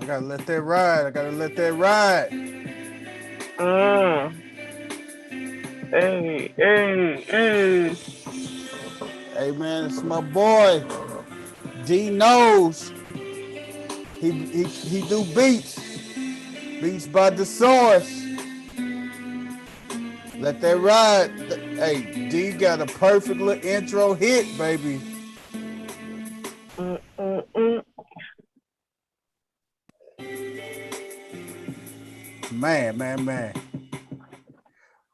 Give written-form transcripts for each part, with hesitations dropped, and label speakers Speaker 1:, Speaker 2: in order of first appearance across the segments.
Speaker 1: gotta let that ride. I gotta let that ride.
Speaker 2: Mm. Hey, hey, hey.
Speaker 1: Hey man, it's my boy. D knows. He do beats. Beats by the source. Let that ride. Hey, D got a perfect little intro hit, baby.
Speaker 2: Mm, mm, mm.
Speaker 1: Man.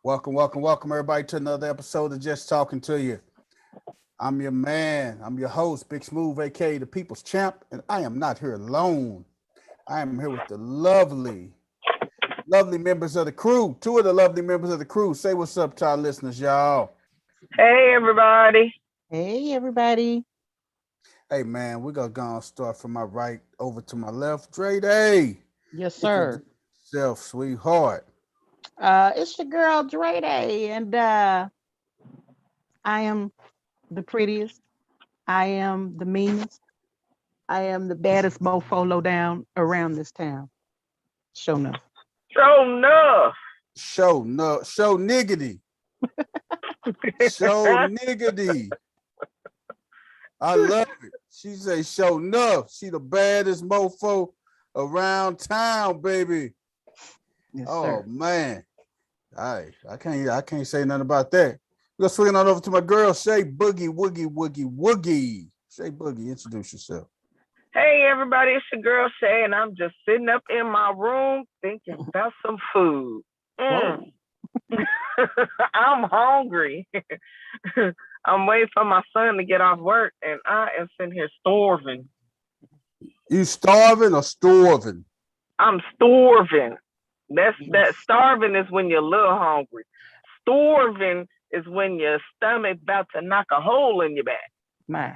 Speaker 1: Welcome, everybody, to another episode of Just Talking to You. I'm your man. I'm your host, Big Smooth, aka the People's Champ, and I am not here alone. I am here with the lovely members of the crew. Two of the lovely members of the crew. Say what's up to our listeners, y'all.
Speaker 2: Hey, everybody.
Speaker 3: Hey, everybody.
Speaker 1: Hey, man, we're going to go and start from my right over to my left. Dre Day.
Speaker 3: Yes,
Speaker 1: Introduce
Speaker 3: sir.
Speaker 1: yourself, sweetheart.
Speaker 3: It's your girl Dre Day, and I am the prettiest. I am the meanest. I am the baddest mofo low down around this town. Show enough.
Speaker 2: Show enough.
Speaker 1: Show, no, show niggity. Show niggity. I love it. She say show enough. She the baddest mofo around town, baby.
Speaker 3: Yes,
Speaker 1: Oh
Speaker 3: sir.
Speaker 1: man. I can't say nothing about that. We're gonna swing on over to my girl, Shay Boogie Woogie Woogie Woogie. Shay Boogie, introduce yourself.
Speaker 2: Hey, everybody. It's your girl, Shay, and I'm just sitting up in my room thinking about some food. Mm.
Speaker 3: Whoa.
Speaker 2: I'm hungry. I'm waiting for my son to get off work, and I am sitting here starving.
Speaker 1: You starving or starving?
Speaker 2: I'm starving. That
Speaker 3: Yes.
Speaker 2: starving is when you're a little hungry. Starving is when your stomach about to knock a hole in your back.
Speaker 3: My.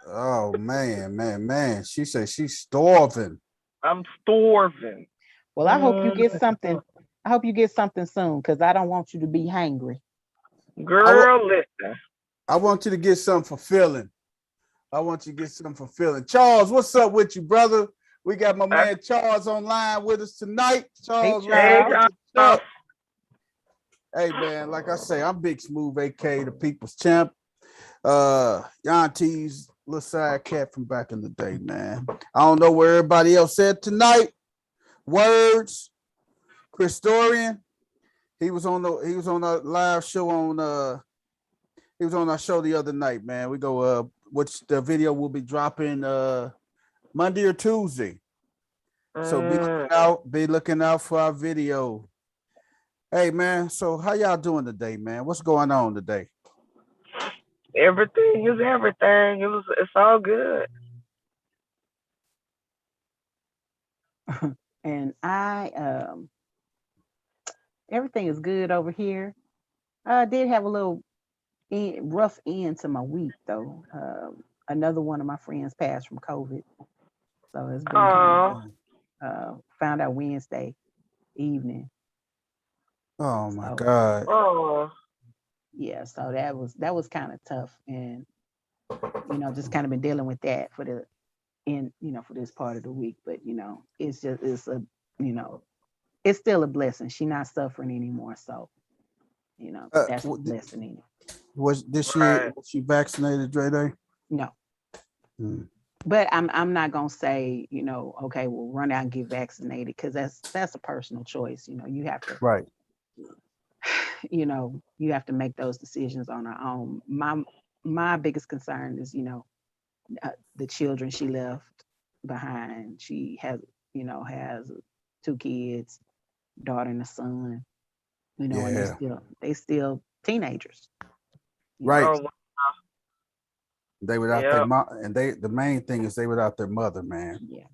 Speaker 1: Oh man. She said she's starving.
Speaker 2: I'm starving.
Speaker 3: Well, I hope you
Speaker 2: Mm,
Speaker 3: get something. I hope you get something soon, because I don't want you to be hangry.
Speaker 1: I, wa-
Speaker 2: girl, listen.
Speaker 1: I want you to get something fulfilling. I want you to get something fulfilling. Charles, what's up with you, brother? We got my
Speaker 2: Uh,
Speaker 1: man Charles online with us tonight.
Speaker 3: Hey,
Speaker 1: Charles, what's up
Speaker 2: Hey,
Speaker 1: with
Speaker 3: Charles.
Speaker 1: you?
Speaker 2: Charles.
Speaker 1: What's up? Hey man, like I say, I'm Big Smooth, aka the People's Champ. Yantee's little side cat from back in the day, man. I don't know where everybody else said tonight. Words, Christorian. He was on a live show on he was on our show the other night, man. We go which the video will be dropping Monday or Tuesday. So
Speaker 2: Mm,
Speaker 1: be looking out for our video. Hey man, so how y'all doing today, man? What's going on today?
Speaker 2: everything is everything. It's all good.
Speaker 3: And everything is good over here. I did have a little rough end to my week, though. Another one of my friends passed from COVID, so it's been kind of
Speaker 2: Oh,
Speaker 3: rough. Found out Wednesday evening.
Speaker 1: Oh my
Speaker 3: So
Speaker 1: God.
Speaker 2: oh,
Speaker 3: yeah, so that was kind of tough, and just kind of been dealing with that for this part of the week. But you know it's still a blessing. She's not suffering anymore, so that's the blessing in it.
Speaker 1: Was this year
Speaker 2: right.
Speaker 1: was she vaccinated, Dre Day?
Speaker 3: No,
Speaker 1: Hmm.
Speaker 3: but I'm not gonna say okay, well, run out and get vaccinated, because that's a personal choice. You have to
Speaker 1: Right.
Speaker 3: you have to make those decisions on our own. My biggest concern is the children she left behind. She has two kids, daughter and a son. And
Speaker 1: Yeah.
Speaker 3: they still teenagers. You know,
Speaker 1: Right.
Speaker 2: Oh,
Speaker 1: They without their
Speaker 2: yeah,
Speaker 1: mom, and the main thing is they without their mother, man.
Speaker 3: yeah.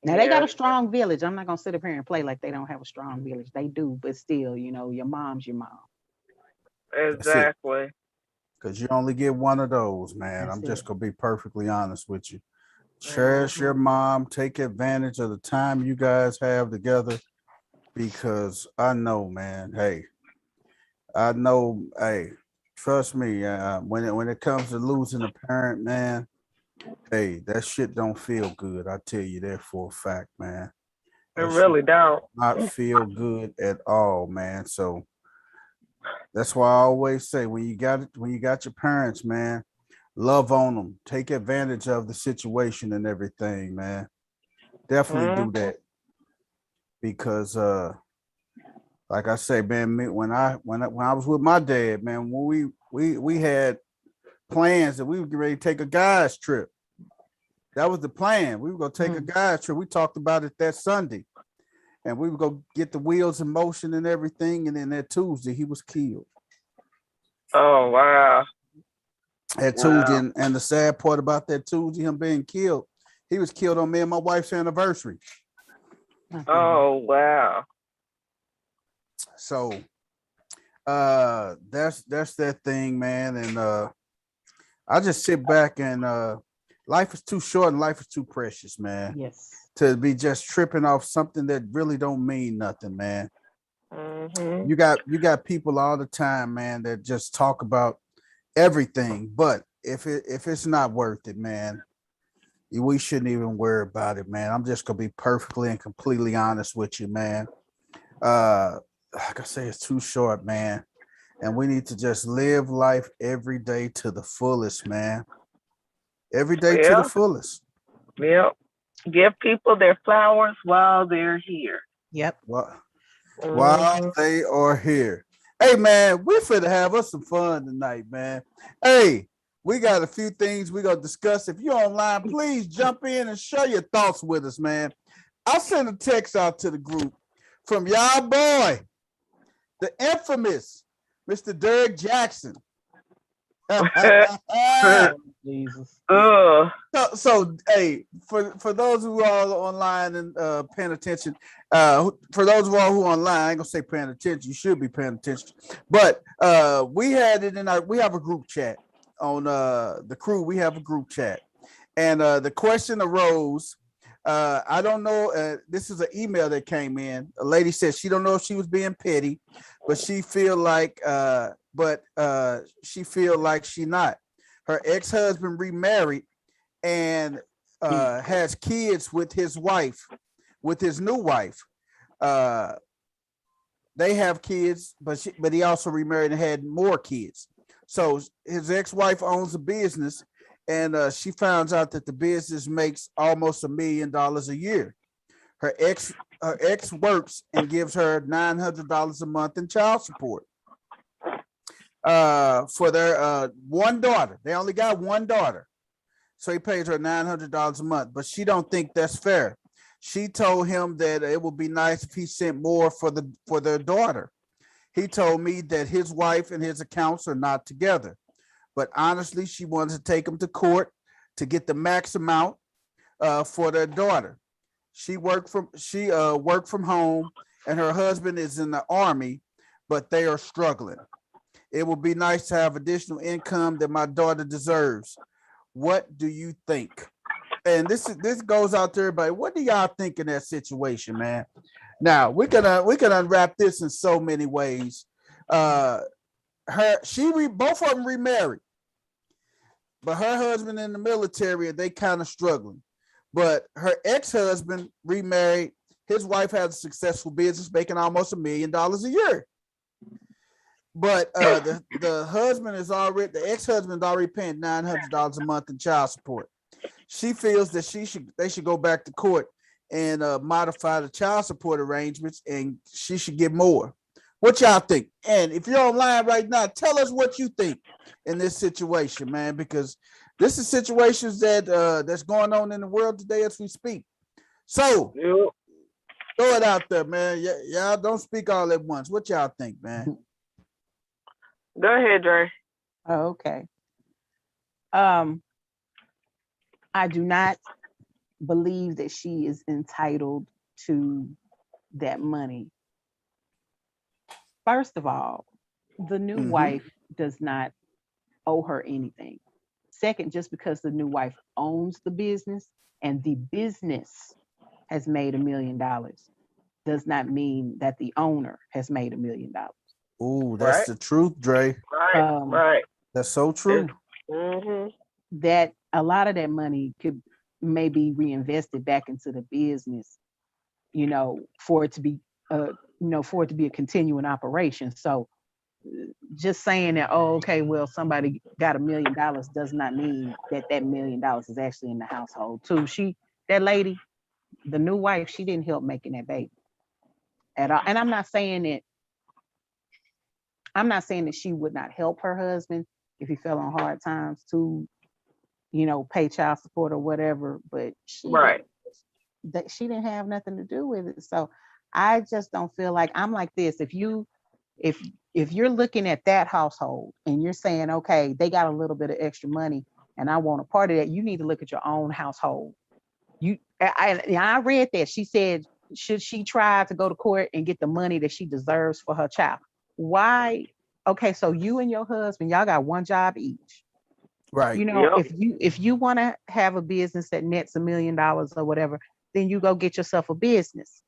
Speaker 3: Now they got
Speaker 2: yeah,
Speaker 3: a strong village. I'm not gonna sit up here and play like they don't have a strong village. They do, but still, your mom's your mom.
Speaker 1: That's it.
Speaker 2: exactly.
Speaker 1: Because you only get one of those, man.
Speaker 3: That's
Speaker 1: I'm
Speaker 3: it.
Speaker 1: just gonna be perfectly honest with you. Cherish your
Speaker 2: Hmm.
Speaker 1: mom. Take advantage of the time you guys have together. Because I know, man. Hey, I know. Hey, trust me. When it comes to losing a parent, man. Hey, that shit don't feel good. I tell you that for a fact, man.
Speaker 2: It
Speaker 1: That shit
Speaker 2: really don't.
Speaker 1: not feel good at all, man. So that's why I always say when you got it, when you got your parents, man, love on them, take advantage of the situation and everything, man. Definitely do
Speaker 2: Mm-hmm.
Speaker 1: that because like I say, man, when I was with my dad, man, when we had plans that we were getting ready to take a guys trip. That was the plan. We were gonna take a guys trip. We talked about it that Sunday, and we were gonna get the wheels in motion and everything. And then that Tuesday, he was killed.
Speaker 2: Oh wow.
Speaker 1: That Tuesday,
Speaker 2: Wow.
Speaker 1: and the sad part about that Tuesday, him being killed, he was killed on me and my wife's anniversary.
Speaker 2: Oh wow.
Speaker 1: So that's that thing, man. And I just sit back and life is too short and life is too precious, man,
Speaker 3: Yes.
Speaker 1: to be just tripping off something that really don't mean nothing, man.
Speaker 2: Mm-hmm.
Speaker 1: You got people all the time, man, that just talk about everything, but if it's not worth it, man, we shouldn't even worry about it, man. I'm just gonna be perfectly and completely honest with you, man. Like I say, it's too short, man, and we need to just live life every day to the fullest, man. Every day to the
Speaker 2: Yeah.
Speaker 1: fullest.
Speaker 2: Yep. Give people their flowers while they're here.
Speaker 3: Yep.
Speaker 1: Well, while
Speaker 2: Mm-hmm.
Speaker 1: they are here. Hey man, we're finna have us some fun tonight, man. Hey, we got a few things we're gonna discuss. If you're online, please jump in and share your thoughts with us, man. I sent a text out to the group from y'all boy, the infamous Mr. Derek Jackson.
Speaker 3: Jesus.
Speaker 2: Ugh.
Speaker 1: So, hey, for those who are online and paying attention, for those of all who are online, I ain't gonna say paying attention. You should be paying attention. But we had it in our. We have a group chat on the crew. We have a group chat, and the question arose. I don't know. This is an email that came in. A lady said she don't know if she was being petty, but she feel like, she feel like she not. Her ex-husband remarried and has kids with his wife, with his new wife. Uh, they have kids, but he also remarried and had more kids. So his ex-wife owns a business, and she finds out that the business makes almost $1 million a year. Her ex works and gives her $900 a month in child support. For their one daughter, they only got one daughter. So he pays her $900 a month, but she don't think that's fair. She told him that it would be nice if he sent more for their daughter. He told me that his wife and his accounts are not together, but honestly, she wanted to take him to court to get the max amount for their daughter. She worked from home, and her husband is in the army, but they are struggling. It would be nice to have additional income that my daughter deserves. What do you think? And this goes out to everybody. What do y'all think in that situation, man? Now we can unwrap this in so many ways. Uh, both of them remarried, but her husband in the military, they kind of struggling. But her ex-husband remarried. His wife has a successful business, making almost $1 million a year. But the ex-husband is already paying $900 a month in child support. She feels that they should go back to court and modify the child support arrangements, and she should get more. What y'all think? And if you're online right now, tell us what you think in this situation, man, because this is situations that's going on in the world today as we speak. So
Speaker 2: Yep.
Speaker 1: throw it out there, man. Y'all don't speak all at once. What y'all think, man?
Speaker 2: Go ahead, Dre.
Speaker 3: Oh, okay. Um, I do not believe that she is entitled to that money. First of all, the new
Speaker 1: Mm-hmm.
Speaker 3: wife does not owe her anything. Second, just because the new wife owns the business and the business has made $1 million does not mean that the owner has made $1 million.
Speaker 1: Ooh, that's
Speaker 2: Right.
Speaker 1: the truth, Dre.
Speaker 2: Right.
Speaker 3: Um,
Speaker 2: Right.
Speaker 1: That's so
Speaker 2: It's,
Speaker 1: true.
Speaker 2: mm-hmm.
Speaker 3: that a lot of that money could maybe reinvested back into the business, for it to be, for it to be a continuing operation. So just saying that, oh, okay, well, somebody got $1 million does not mean that $1 million is actually in the household too. That lady, the new wife, she didn't help making that baby at all. And I'm not saying that she would not help her husband if he fell on hard times to, pay child support or whatever, but
Speaker 2: Right.
Speaker 3: she didn't have nothing to do with it. So I just don't feel like, I'm like this. If you're looking at that household and you're saying, okay, they got a little bit of extra money and I want a part of that, you need to look at your own household. I read that. She said, should she try to go to court and get the money that she deserves for her child? Why? Okay, so you and your husband, y'all got one job each.
Speaker 1: Right.
Speaker 2: Yep.
Speaker 3: If you want to have a business that nets $1 million or whatever, then you go get yourself a business,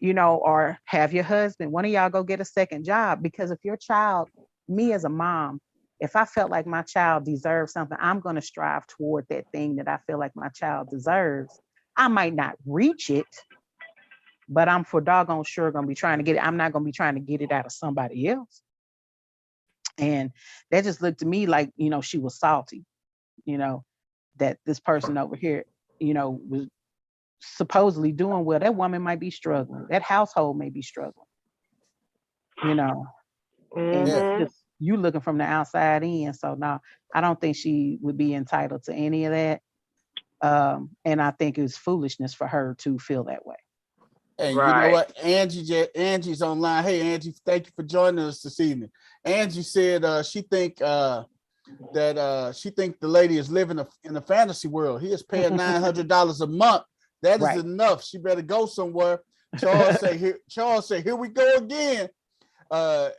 Speaker 3: or have your husband, one of y'all go get a second job. Because if your child, me as a mom, if I felt like my child deserves something, I'm going to strive toward that thing that I feel like my child deserves. I might not reach it, but I'm for doggone sure going to be trying to get it. I'm not going to be trying to get it out of somebody else. And that just looked to me like, she was salty, that this person over here, was supposedly doing well. That woman might be struggling. That household may be struggling, and
Speaker 2: Mm-hmm.
Speaker 3: just you looking from the outside in. So no, I don't think she would be entitled to any of that. And I think it's foolishness for her to feel that way.
Speaker 1: And you know
Speaker 2: Right.
Speaker 1: what? Angie's online. Hey, Angie, thank you for joining us this evening. Angie said she think that she think the lady is living in a fantasy world. He is paying $900 a month. That is
Speaker 3: Right.
Speaker 1: enough. She better go somewhere. Charles say, here we go again.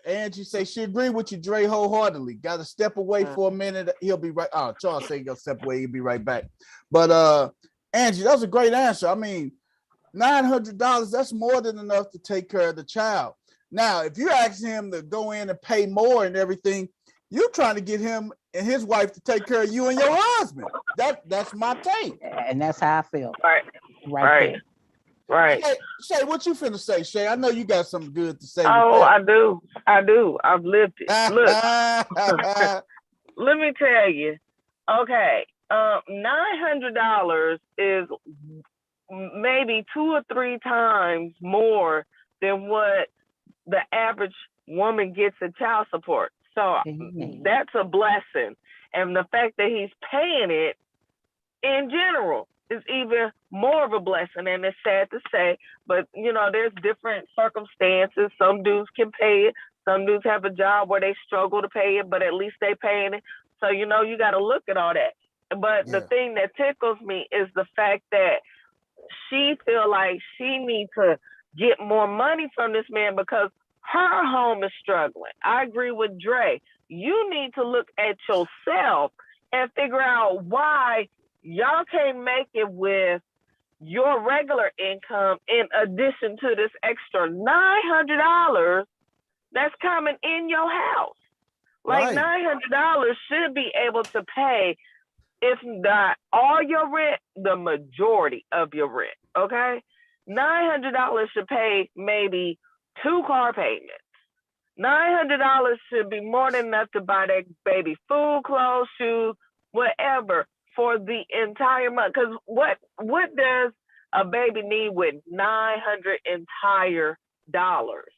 Speaker 1: Angie say she agree with you, Dre, wholeheartedly. Got to step away for a minute. He'll be right. Oh, Charles say he'll step away. He'll be right back. But Angie, that was a great answer. I mean, $900, that's more than enough to take care of the child. Now, if you ask him to go in and pay more and everything, you're trying to get him and his wife to take care of you and your husband. That's my take.
Speaker 3: And that's how I feel.
Speaker 2: Right.
Speaker 3: Right there.
Speaker 2: Right.
Speaker 1: Shay, what you finna say, Shay? I know you got something good to say.
Speaker 2: Oh, I do. I've lived it. Look, let me tell you. Okay, $900 is maybe 2 or 3 times more than what the average woman gets in child support. So that's a blessing. And the fact that he's paying it in general is even more of a blessing. And it's sad to say, but there's different circumstances. Some dudes can pay it. Some dudes have a job where they struggle to pay it, but at least they paying it. So, you got to look at all that. But the thing that tickles me is the fact that she feel like she needs to get more money from this man because her home is struggling. I agree with Dre. You need to look at yourself and figure out why y'all can't make it with your regular income in addition to this extra $900 that's coming in your house. Like $900 should be able to pay, if not all your rent, the majority of your rent. Okay, $900 should pay maybe 2 car payments. $900 should be more than enough to buy that baby food, clothes, shoes, whatever for the entire month. Because what does a baby need with $900 entire dollars?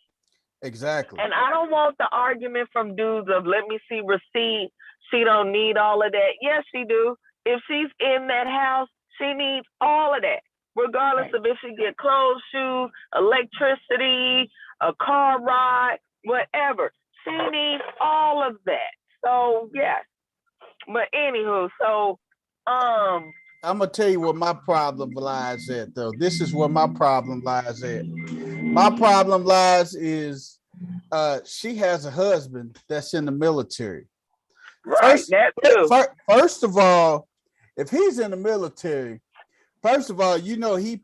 Speaker 1: Exactly.
Speaker 2: And I don't want the argument from dudes of let me see receipt. She don't need all of that. Yes, she do. If she's in that house, she needs all of that, regardless of if she get clothes, shoes, electricity, a car ride, whatever. She needs all of that. So yes. But anywho, so
Speaker 1: I'm gonna tell you where my problem lies at, though. This is where my problem lies at. My problem lies is she has a husband that's in the military.
Speaker 2: Right, that too.
Speaker 1: First of all, if he's in the military, first of all, he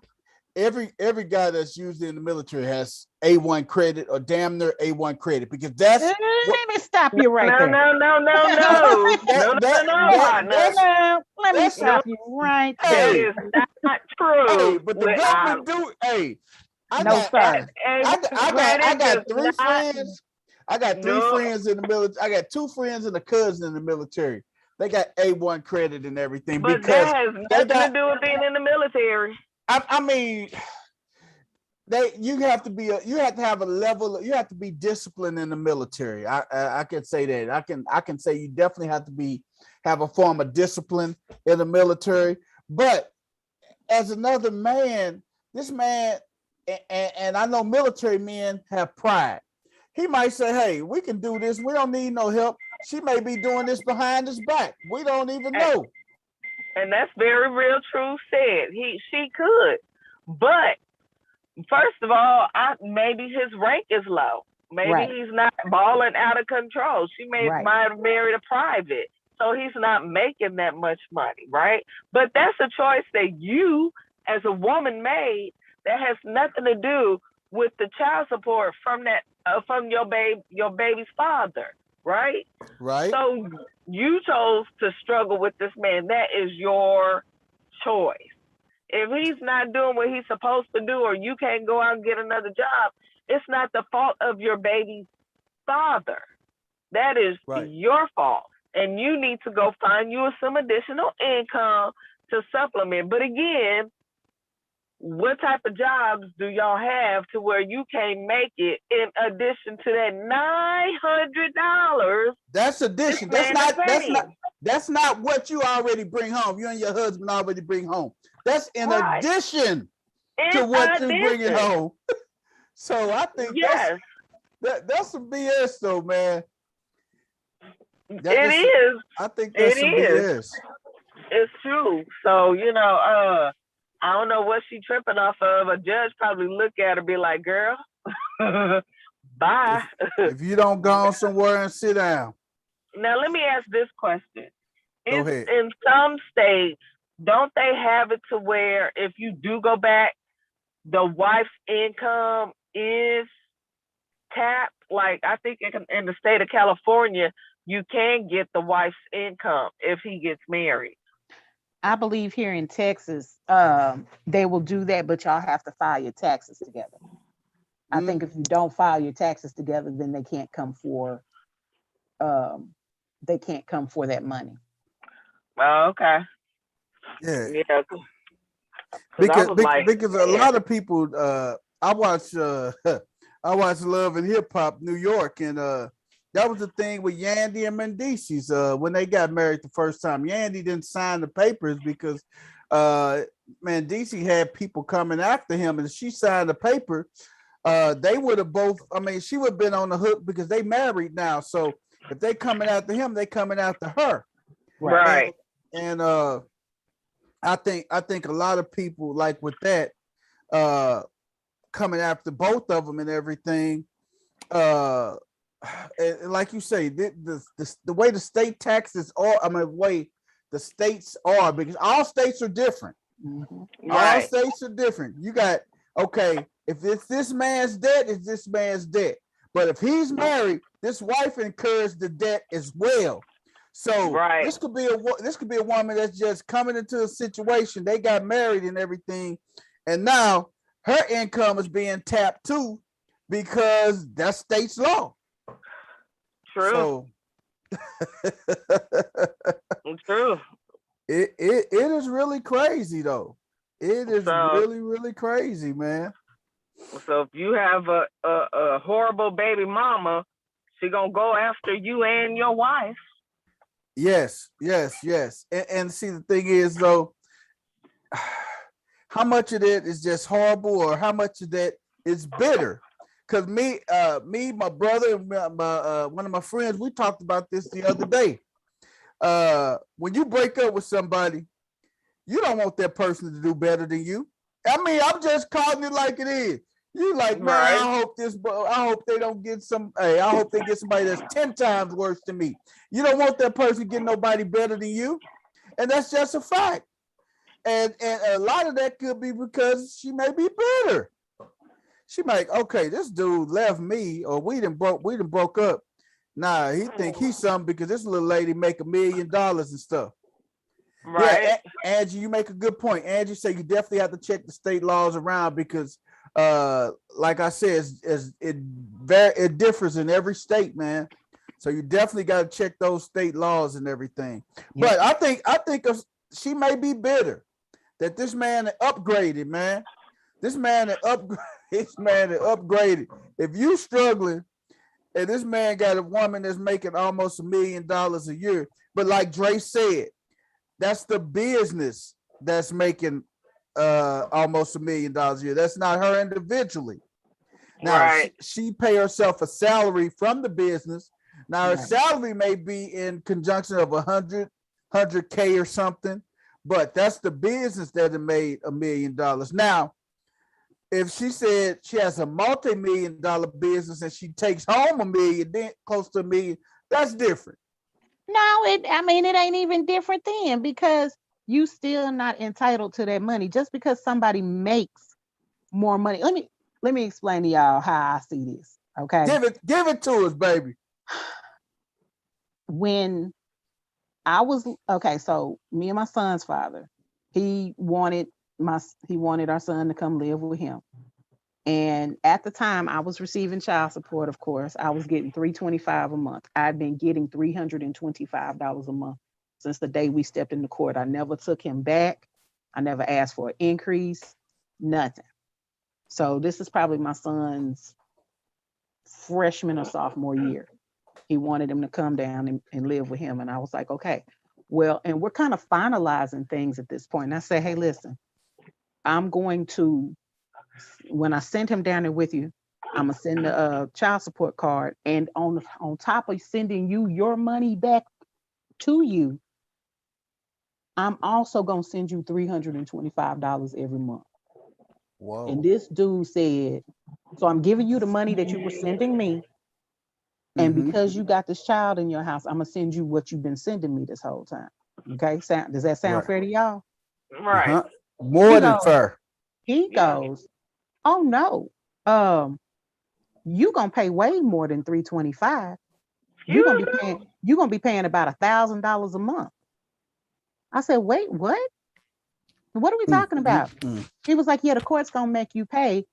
Speaker 1: every guy that's usually in the military has A1 credit or damn near A1 credit because that's
Speaker 3: Let
Speaker 1: what
Speaker 3: me stop you right
Speaker 2: No,
Speaker 3: there.
Speaker 2: no, no, no,
Speaker 1: no,
Speaker 2: no, no, no,
Speaker 1: that
Speaker 2: no, partner.
Speaker 1: that's
Speaker 3: Let me
Speaker 1: that's
Speaker 2: No,
Speaker 3: stop you right
Speaker 2: that
Speaker 3: there.
Speaker 1: hey
Speaker 2: is not
Speaker 1: hey,
Speaker 2: true.
Speaker 1: but the
Speaker 2: With
Speaker 1: government do hey. I
Speaker 3: No,
Speaker 1: got
Speaker 3: sir.
Speaker 1: I
Speaker 2: credit
Speaker 1: got
Speaker 2: does
Speaker 1: three
Speaker 2: not.
Speaker 1: friends. I got three
Speaker 2: No,
Speaker 1: friends in the military. I got two friends and a cousin in the military. They got A1 credit and everything
Speaker 2: but
Speaker 1: because
Speaker 2: that has
Speaker 1: they
Speaker 2: nothing to
Speaker 1: got.
Speaker 2: do with being in the military.
Speaker 1: I mean, you have to be you have to have a level. You have to be disciplined in the military. I can say that. I can say you definitely have to have a form of discipline in the military. But as another man, this man, and I know military men have pride. He might say, "Hey, we can do this. We don't need no help." She may be doing this behind his back. We don't even know.
Speaker 2: And that's very real true said. She could. But first of all, maybe his rank is low. Maybe
Speaker 3: Right.
Speaker 2: he's not balling out of control. She might have married a private. So he's not making that much money, right? But that's a choice that you as a woman made that has nothing to do with the child support from your baby's father, right?
Speaker 1: Right.
Speaker 2: So you chose to struggle with this man. That is your choice. If he's not doing what he's supposed to do, or you can't go out and get another job, it's not the fault of your baby's father. That is your fault. And you need to go find you some additional income to supplement. But again, what type of jobs do y'all have to where you can't make it in addition to that $900?
Speaker 1: That's addition. That's not what you already bring home. You and your husband already bring home. That's in addition to what you bringing home. So I think that's some BS though, man.
Speaker 2: It is.
Speaker 1: I think that's some BS.
Speaker 2: It's true. So, I don't know what she tripping off of. A judge probably look at her and be like, girl, bye.
Speaker 1: If you don't go somewhere and sit down.
Speaker 2: Now, let me ask this question.
Speaker 1: Go ahead.
Speaker 2: In some states, don't they have it to where if you do go back, the wife's income is capped? Like, I think in the state of California, you can get the wife's income if he gets married.
Speaker 3: I believe here in Texas, they will do that, but y'all have to file your taxes together. I think if you don't file your taxes together, then they can't come for that money.
Speaker 2: Oh, okay.
Speaker 1: Yeah.
Speaker 2: Because
Speaker 1: a lot of people I watch Love and Hip Hop New York, and that was the thing with Yandy and Mendices when they got married the first time. Yandy didn't sign the papers because Mendici had people coming after him, and she signed the paper. They would have both. I mean, she would have been on the hook because they married now. So if they coming after him, they coming after her.
Speaker 2: Right.
Speaker 1: And I think a lot of people like with that coming after both of them and everything. And like you say, the way the state taxes are, the way the states are, because all states are different.
Speaker 3: Mm-hmm.
Speaker 1: All states are different. You got, okay, if it's this man's debt, it's this man's debt. But if he's married, this wife incurs the debt as well. So this could be a woman that's just coming into a situation. They got married and everything, and now her income is being tapped too because that's state's law.
Speaker 2: True.
Speaker 1: So
Speaker 2: true.
Speaker 1: It is really crazy though. It is really, really crazy, man.
Speaker 2: So if you have a horrible baby mama, she gonna go after you and your wife.
Speaker 1: Yes. And see, the thing is though, how much of it is just horrible, or how much of that is bitter? Because me, my brother, and one of my friends, we talked about this the other day. When you break up with somebody, you don't want that person to do better than you. I mean, I'm just calling it like it is. You like, man, I hope they don't get I hope they get somebody that's 10 times worse than me. You don't want that person to get nobody better than you. And that's just a fact. And a lot of that could be because she may be bitter. She might, okay, this dude left me, or we done broke up. Nah, he think he's something because this little lady make $1 million and stuff.
Speaker 2: Right.
Speaker 1: Yeah, Angie, you make a good point. Angie said you definitely have to check the state laws around because like I said, it differs in every state, man. So you definitely got to check those state laws and everything. But I think she may be bitter that this man upgraded, man. This man upgraded. If you struggling and this man got a woman that's making almost $1 million a year, but like Dre said, that's the business that's making almost $1 million a year. That's not her individually. Now
Speaker 2: Right.
Speaker 1: she pay herself a salary from the business. Now her salary may be in conjunction of 100K or something, but that's the business that made $1 million. Now, if she said she has a multi-million-dollar business and she takes home $1 million, then close to $1 million, that's different.
Speaker 3: No, it ain't even different then because you still not entitled to that money just because somebody makes more money. Let me explain to y'all how I see this. Okay.
Speaker 1: Give it to us, baby.
Speaker 3: When I was so me and my son's father, he wanted our son to come live with him. And at the time I was receiving child support, of course. I was getting $325 a month. I'd been getting $325 a month since the day we stepped into court. I never took him back. I never asked for an increase, nothing. So this is probably my son's freshman or sophomore year. He wanted him to come down and live with him. And I was like, okay, well, and we're kind of finalizing things at this point. And I said, hey, listen, I'm going to, when I send him down there with you, I'm gonna send the child support card, and on top of sending you your money back to you, I'm also gonna send you $325 every month. Whoa. And this dude said, so I'm giving you the money that you were sending me, and because you got this child in your house, I'm gonna send you what you've been sending me this whole time. Okay, does that sound fair to y'all?
Speaker 2: Right.
Speaker 1: More than fair.
Speaker 3: He goes, oh no, you gonna pay way more than $325. You're gonna be paying about $1,000 a month. I said, wait, what? What are we talking about? He was like, yeah, the court's gonna make you pay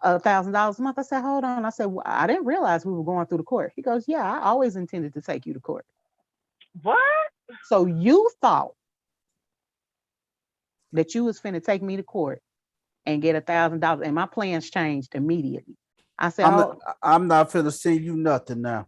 Speaker 3: $1,000 a month. I said, hold on. I said, well, I didn't realize we were going through the court. He goes, yeah, I always intended to take you to court.
Speaker 2: What?
Speaker 3: So you thought that you was finna take me to court and get $1,000, and my plans changed immediately. I said,
Speaker 1: I'm not finna send you nothing now.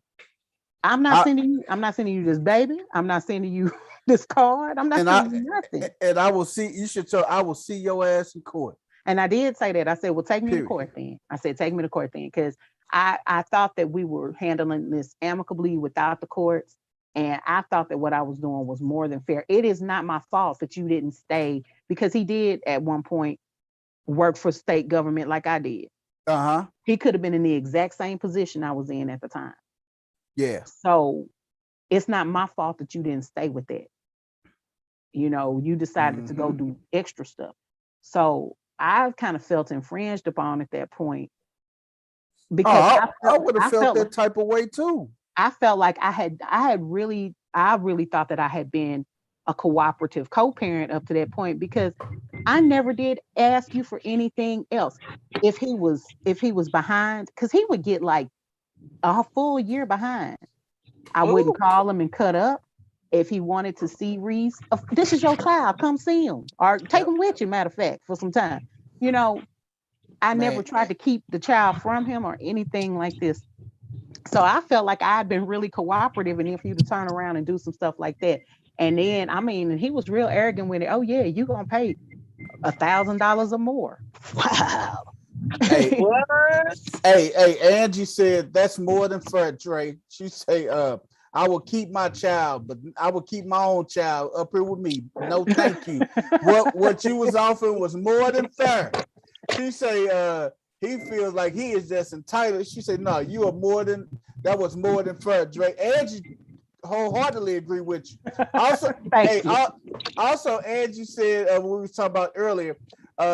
Speaker 3: I'm not sending you this baby. I'm not sending you this card. I'm not sending you nothing.
Speaker 1: And I will see, I will see your ass in court.
Speaker 3: And I did say that. I said, well, take me to court then. I said, take me to court then. Because I thought that we were handling this amicably without the courts. And I thought that what I was doing was more than fair. It is not my fault that you didn't stay, because he did at one point work for state government like I did. He could have been in the exact same position I was in at the time.
Speaker 1: Yeah.
Speaker 3: So it's not my fault that you didn't stay with that. You know, you decided to go do extra stuff. So I kind of felt infringed upon at that point. Because
Speaker 1: I would have felt that type of way too.
Speaker 3: I felt like I really thought that I had been a cooperative co-parent up to that point, because I never did ask you for anything else. If he was behind, because he would get like a full year behind, I wouldn't call him and cut up. If he wanted to see Reese, this is your child, come see him, or take him with you, matter of fact, for some time. You know, I never tried to keep the child from him or anything like this. So I felt like I had been really cooperative, and if you to turn around and do some stuff like that. And then, I mean, he was real arrogant with it. Oh yeah, you gonna pay $1,000 or more. Wow.
Speaker 1: Hey, hey, Angie said that's more than fair, Dre. She say, I will keep my child, but I will keep my own child up here with me. No, thank you. What you was offering was more than fair. She say, he feels like he is just entitled. She said, no, you are more than, that was more than fair, Dre. wholeheartedly agree with you. Also,
Speaker 3: Thank you.
Speaker 1: Also, Angie said what we were talking about earlier.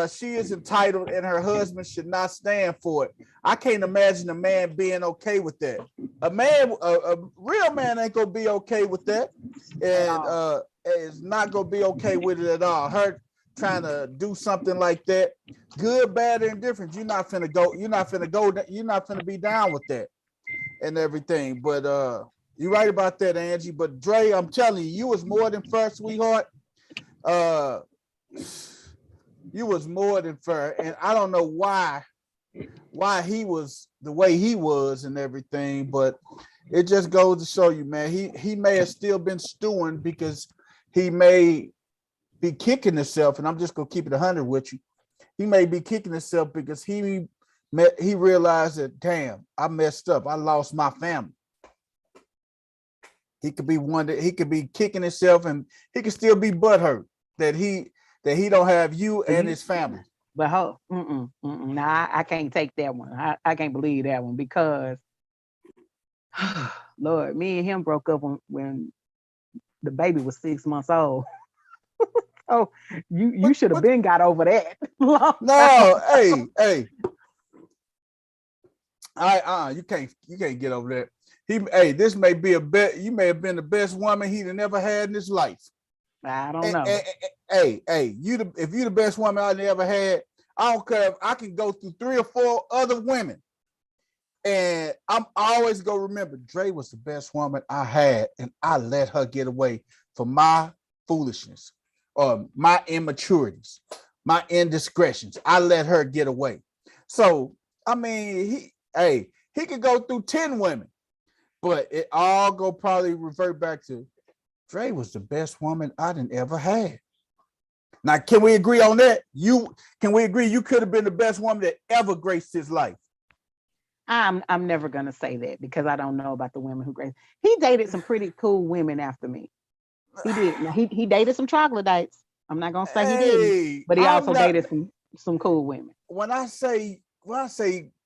Speaker 1: She is entitled, and her husband should not stand for it. I can't imagine a man being okay with that. A real man ain't gonna be okay with that, and is not gonna be okay with it at all. Her trying to do something like that, good, bad, or indifferent. You're not finna go. You're not finna be down with that and everything. But you're right about that, Angie. But Dre, I'm telling you, you was more than fair, sweetheart. You was more than fair, and I don't know why he was the way he was and everything, but it just goes to show you, man, he may have still been stewing because he may be kicking himself, and I'm just gonna keep it 100 with you. He may be kicking himself because he realized that, damn, I messed up. I lost my family. He could be kicking himself, and he could still be butthurt that he don't have you and his family.
Speaker 3: But nah, I can't take that one. I can't believe that one because, Lord, me and him broke up when the baby was 6 months old. Oh, you should have been got over that.
Speaker 1: No, hey. You can't get over that. This may be you may have been the best woman he'd never had in his life.
Speaker 3: I don't know.
Speaker 1: If you're the best woman I ever had, I don't care if I can go through 3 or 4 other women, and I'm always gonna remember Dre was the best woman I had, and I let her get away for my foolishness, or my immaturities, my indiscretions. I let her get away. So I mean, he could go through 10 women, but it all go probably revert back to Dre was the best woman I done ever had. Now, can we agree on that? Can we agree you could have been the best woman that ever graced his life?
Speaker 3: I'm never gonna say that because I don't know about the women who graced. He dated some pretty cool women after me. He did. Now, he dated some troglodytes. I'm not gonna say he didn't, but he also dated some cool women.
Speaker 1: When I say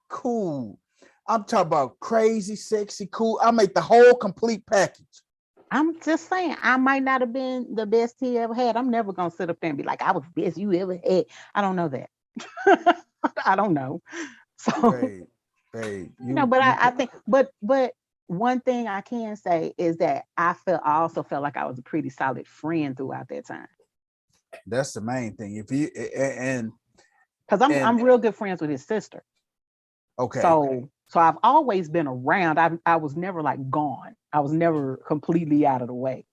Speaker 1: cool, I'm talking about crazy, sexy, cool. I make the whole complete package.
Speaker 3: I'm just saying, I might not have been the best he ever had. I'm never gonna sit up there and be like, I was the best you ever had. I don't know that. I don't know. So, I think, but one thing I can say is that I also felt like I was a pretty solid friend throughout that time.
Speaker 1: That's the main thing. If you
Speaker 3: because I'm real good friends with his sister.
Speaker 1: Okay.
Speaker 3: So I've always been around. I was never like gone. I was never completely out of the way,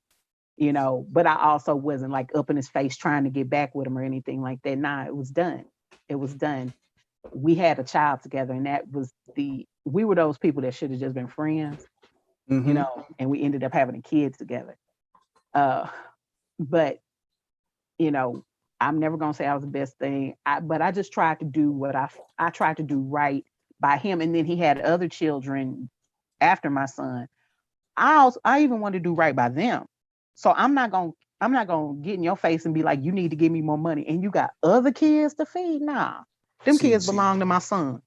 Speaker 3: but I also wasn't like up in his face trying to get back with him or anything like that. Nah, it was done. It was done. We had a child together, and we were those people that should have just been friends, and we ended up having a kid together. But I'm never gonna say I was the best thing. But I just tried to do what I tried to do right by him, and then he had other children after my son. I even wanted to do right by them. So I'm not gonna get in your face and be like, you need to give me more money, and you got other kids to feed. Nah, them kids belong to my son.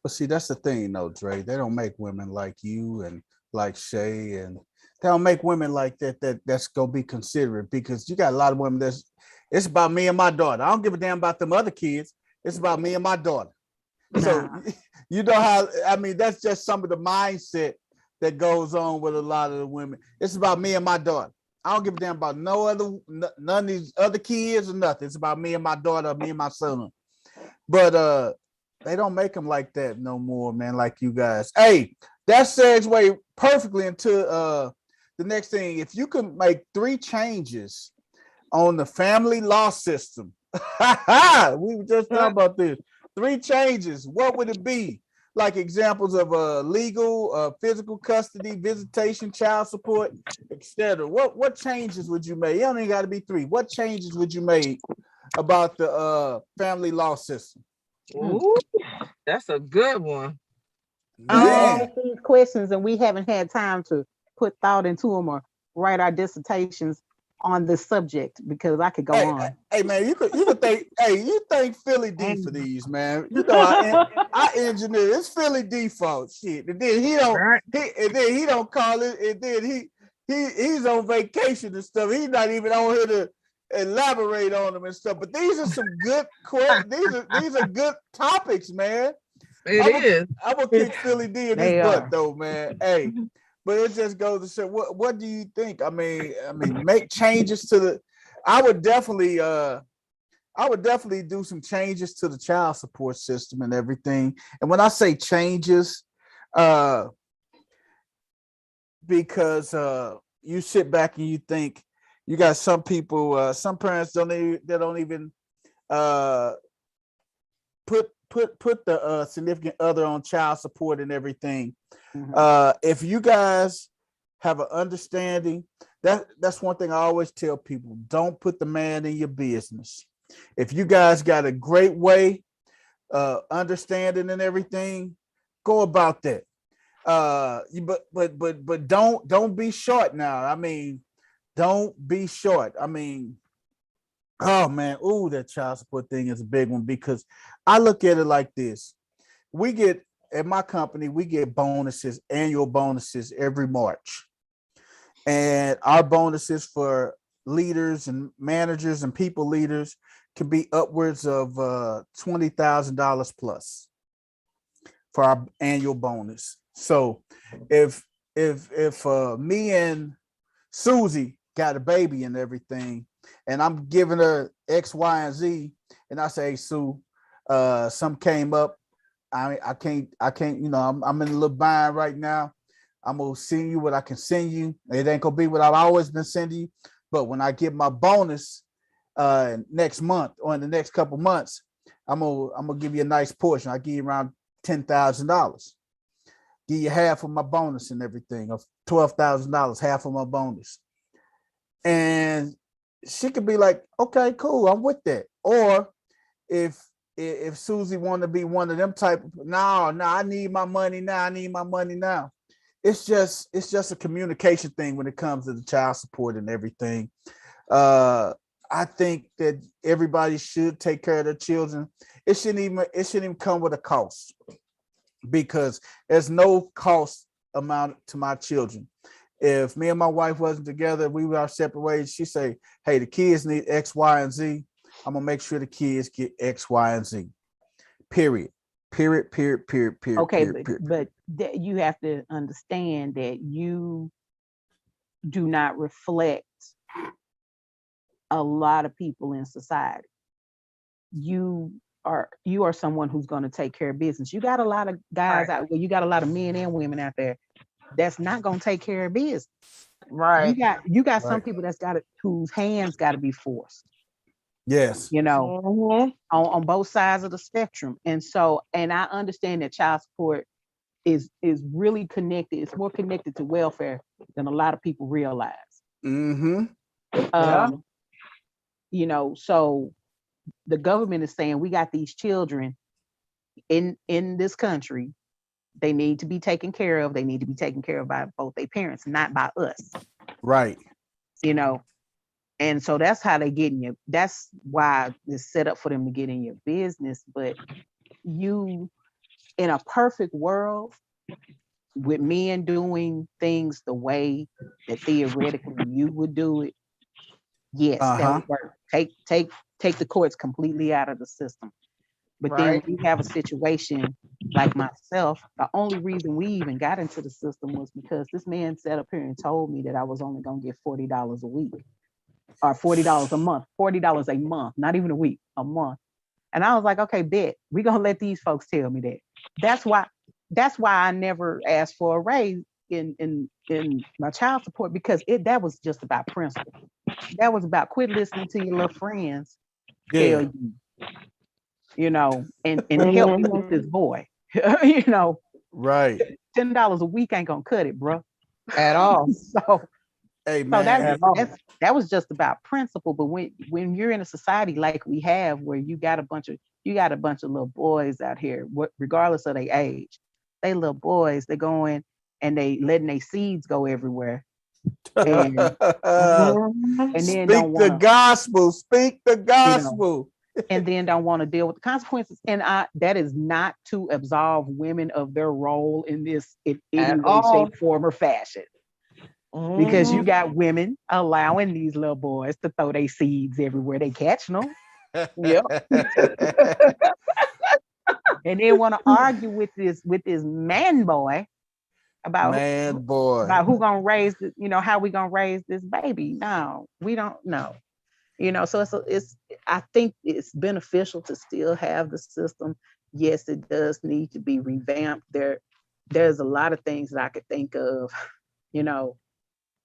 Speaker 1: But see, that's the thing, though, Dre. They don't make women like you and like Shay, and they don't make women like that's gonna be considerate, because you got a lot of women it's about me and my daughter. I don't give a damn about them other kids. It's about me and my daughter. Nah. So you know how, that's just some of the mindset that goes on with a lot of the women. It's about me and my daughter. I don't give a damn about none of these other kids or nothing. It's about me and my daughter, me and my son. But they don't make them like that no more, man, like you guys. Hey, that segues perfectly into the next thing. If you can make 3 changes on the family law system, we were just talking about this. 3 changes, what would it be? Like examples of legal, physical custody, visitation, child support, etc. What changes would you make? You don't even got to be 3. What changes would you make about the family law system?
Speaker 2: Ooh, that's a good one.
Speaker 3: All these questions, and we haven't had time to put thought into them or write our dissertations on this subject, because I could go on.
Speaker 1: Hey man, you could think. Hey, you thank Philly D for these, man. I engineer. It's Philly D fault shit, and then he don't. He don't call it, and then he's on vacation and stuff. He's not even on here to elaborate on them and stuff. But these are some good these are good topics, man.
Speaker 4: It
Speaker 1: I'm gonna kick Philly D in his
Speaker 3: They
Speaker 1: butt
Speaker 3: are.
Speaker 1: though, man. Hey, but it just goes to show what do you think? I mean, make changes to the I would definitely do some changes to the child support system and everything. And when I say changes, because you sit back and you think you got some people, some parents don't even put the significant other on child support and everything. If you guys have an understanding, that's one thing I always tell people: don't put the man in your business. If you guys got a great way, understanding and everything, go about that. But don't be short now. I mean, don't be short. I mean, oh man, that child support thing is a big one because I look at it like this. We get at my company, we get bonuses, annual bonuses every March. And our bonuses for leaders and managers and people leaders can be upwards of $20,000 plus for our annual bonus. So if me and Susie got a baby and everything, and I'm giving her X, Y, and Z, and I say, hey, Sue, some came up. I can't, I'm in a little bind right now. I'm gonna send you what I can send you. It ain't gonna be what I've always been sending you, but when I get my bonus next month or in the next couple months, I'm gonna give you a nice portion. I give you around $10,000. Give you half of my bonus and everything, of $12,000, half of my bonus. And she could be like, okay, cool, I'm with that. Or if Susie want to be one of them type, no, I need my money now. It's just a communication thing when it comes to the child support and everything. I think that everybody should take care of their children. It shouldn't even come with a cost, because there's no cost amount to my children. If me and my wife wasn't together, we were our separate ways, she say, hey, the kids need X, Y, and Z. I'm gonna make sure the kids get X, Y, and Z. Period.
Speaker 3: Okay,
Speaker 1: period.
Speaker 3: but you have to understand that you do not reflect a lot of people in society. You are someone who's going to take care of business. You got a lot of guys out there, you got a lot of men and women out there that's not going to take care of business.
Speaker 4: Right.
Speaker 3: You got some people whose hands got to be forced.
Speaker 1: Yes.
Speaker 3: On both sides of the spectrum. And I understand that child support is really connected. It's more connected to welfare than a lot of people realize. So the government is saying we got these children in this country. They need to be taken care of. They need to be taken care of by both their parents, not by us.
Speaker 1: Right.
Speaker 3: And so that's how they get in your, that's why it's set up for them to get in your business. But you, in a perfect world, with men doing things the way that theoretically you would do it, yes, that would work. Take the courts completely out of the system. But then when you have a situation like myself, the only reason we even got into the system was because this man sat up here and told me that I was only going to get $40 a week or $40 a month, $40 a month, not even a week, a month. And I was like, okay, bet, we're going to let these folks tell me that. That's why I never asked for a raise in my child support, because that was just about principle. That was about quit listening to your little friends tell you, and help me with this boy.
Speaker 1: Right.
Speaker 3: $10 a week ain't gonna cut it, bro.
Speaker 4: At all.
Speaker 3: So,
Speaker 1: hey man,
Speaker 3: that was just about principle. But when you're in a society like we have, where you got a bunch of little boys out here, regardless of their age, they little boys, they going and they letting their seeds go everywhere. And then
Speaker 1: speak the gospel.
Speaker 3: And then don't want to deal with the consequences. And that is not to absolve women of their role in this in any way, shape, form, or fashion. because you got women allowing these little boys to throw their seeds everywhere they catch them,
Speaker 4: Yep.
Speaker 3: and they want to argue with this man boy about
Speaker 1: Man, boy.
Speaker 3: who gonna raise the, how we gonna raise this baby. No, we don't know. So it's I think it's beneficial to still have the system. Yes, it does need to be revamped. There's a lot of things that I could think of. You know,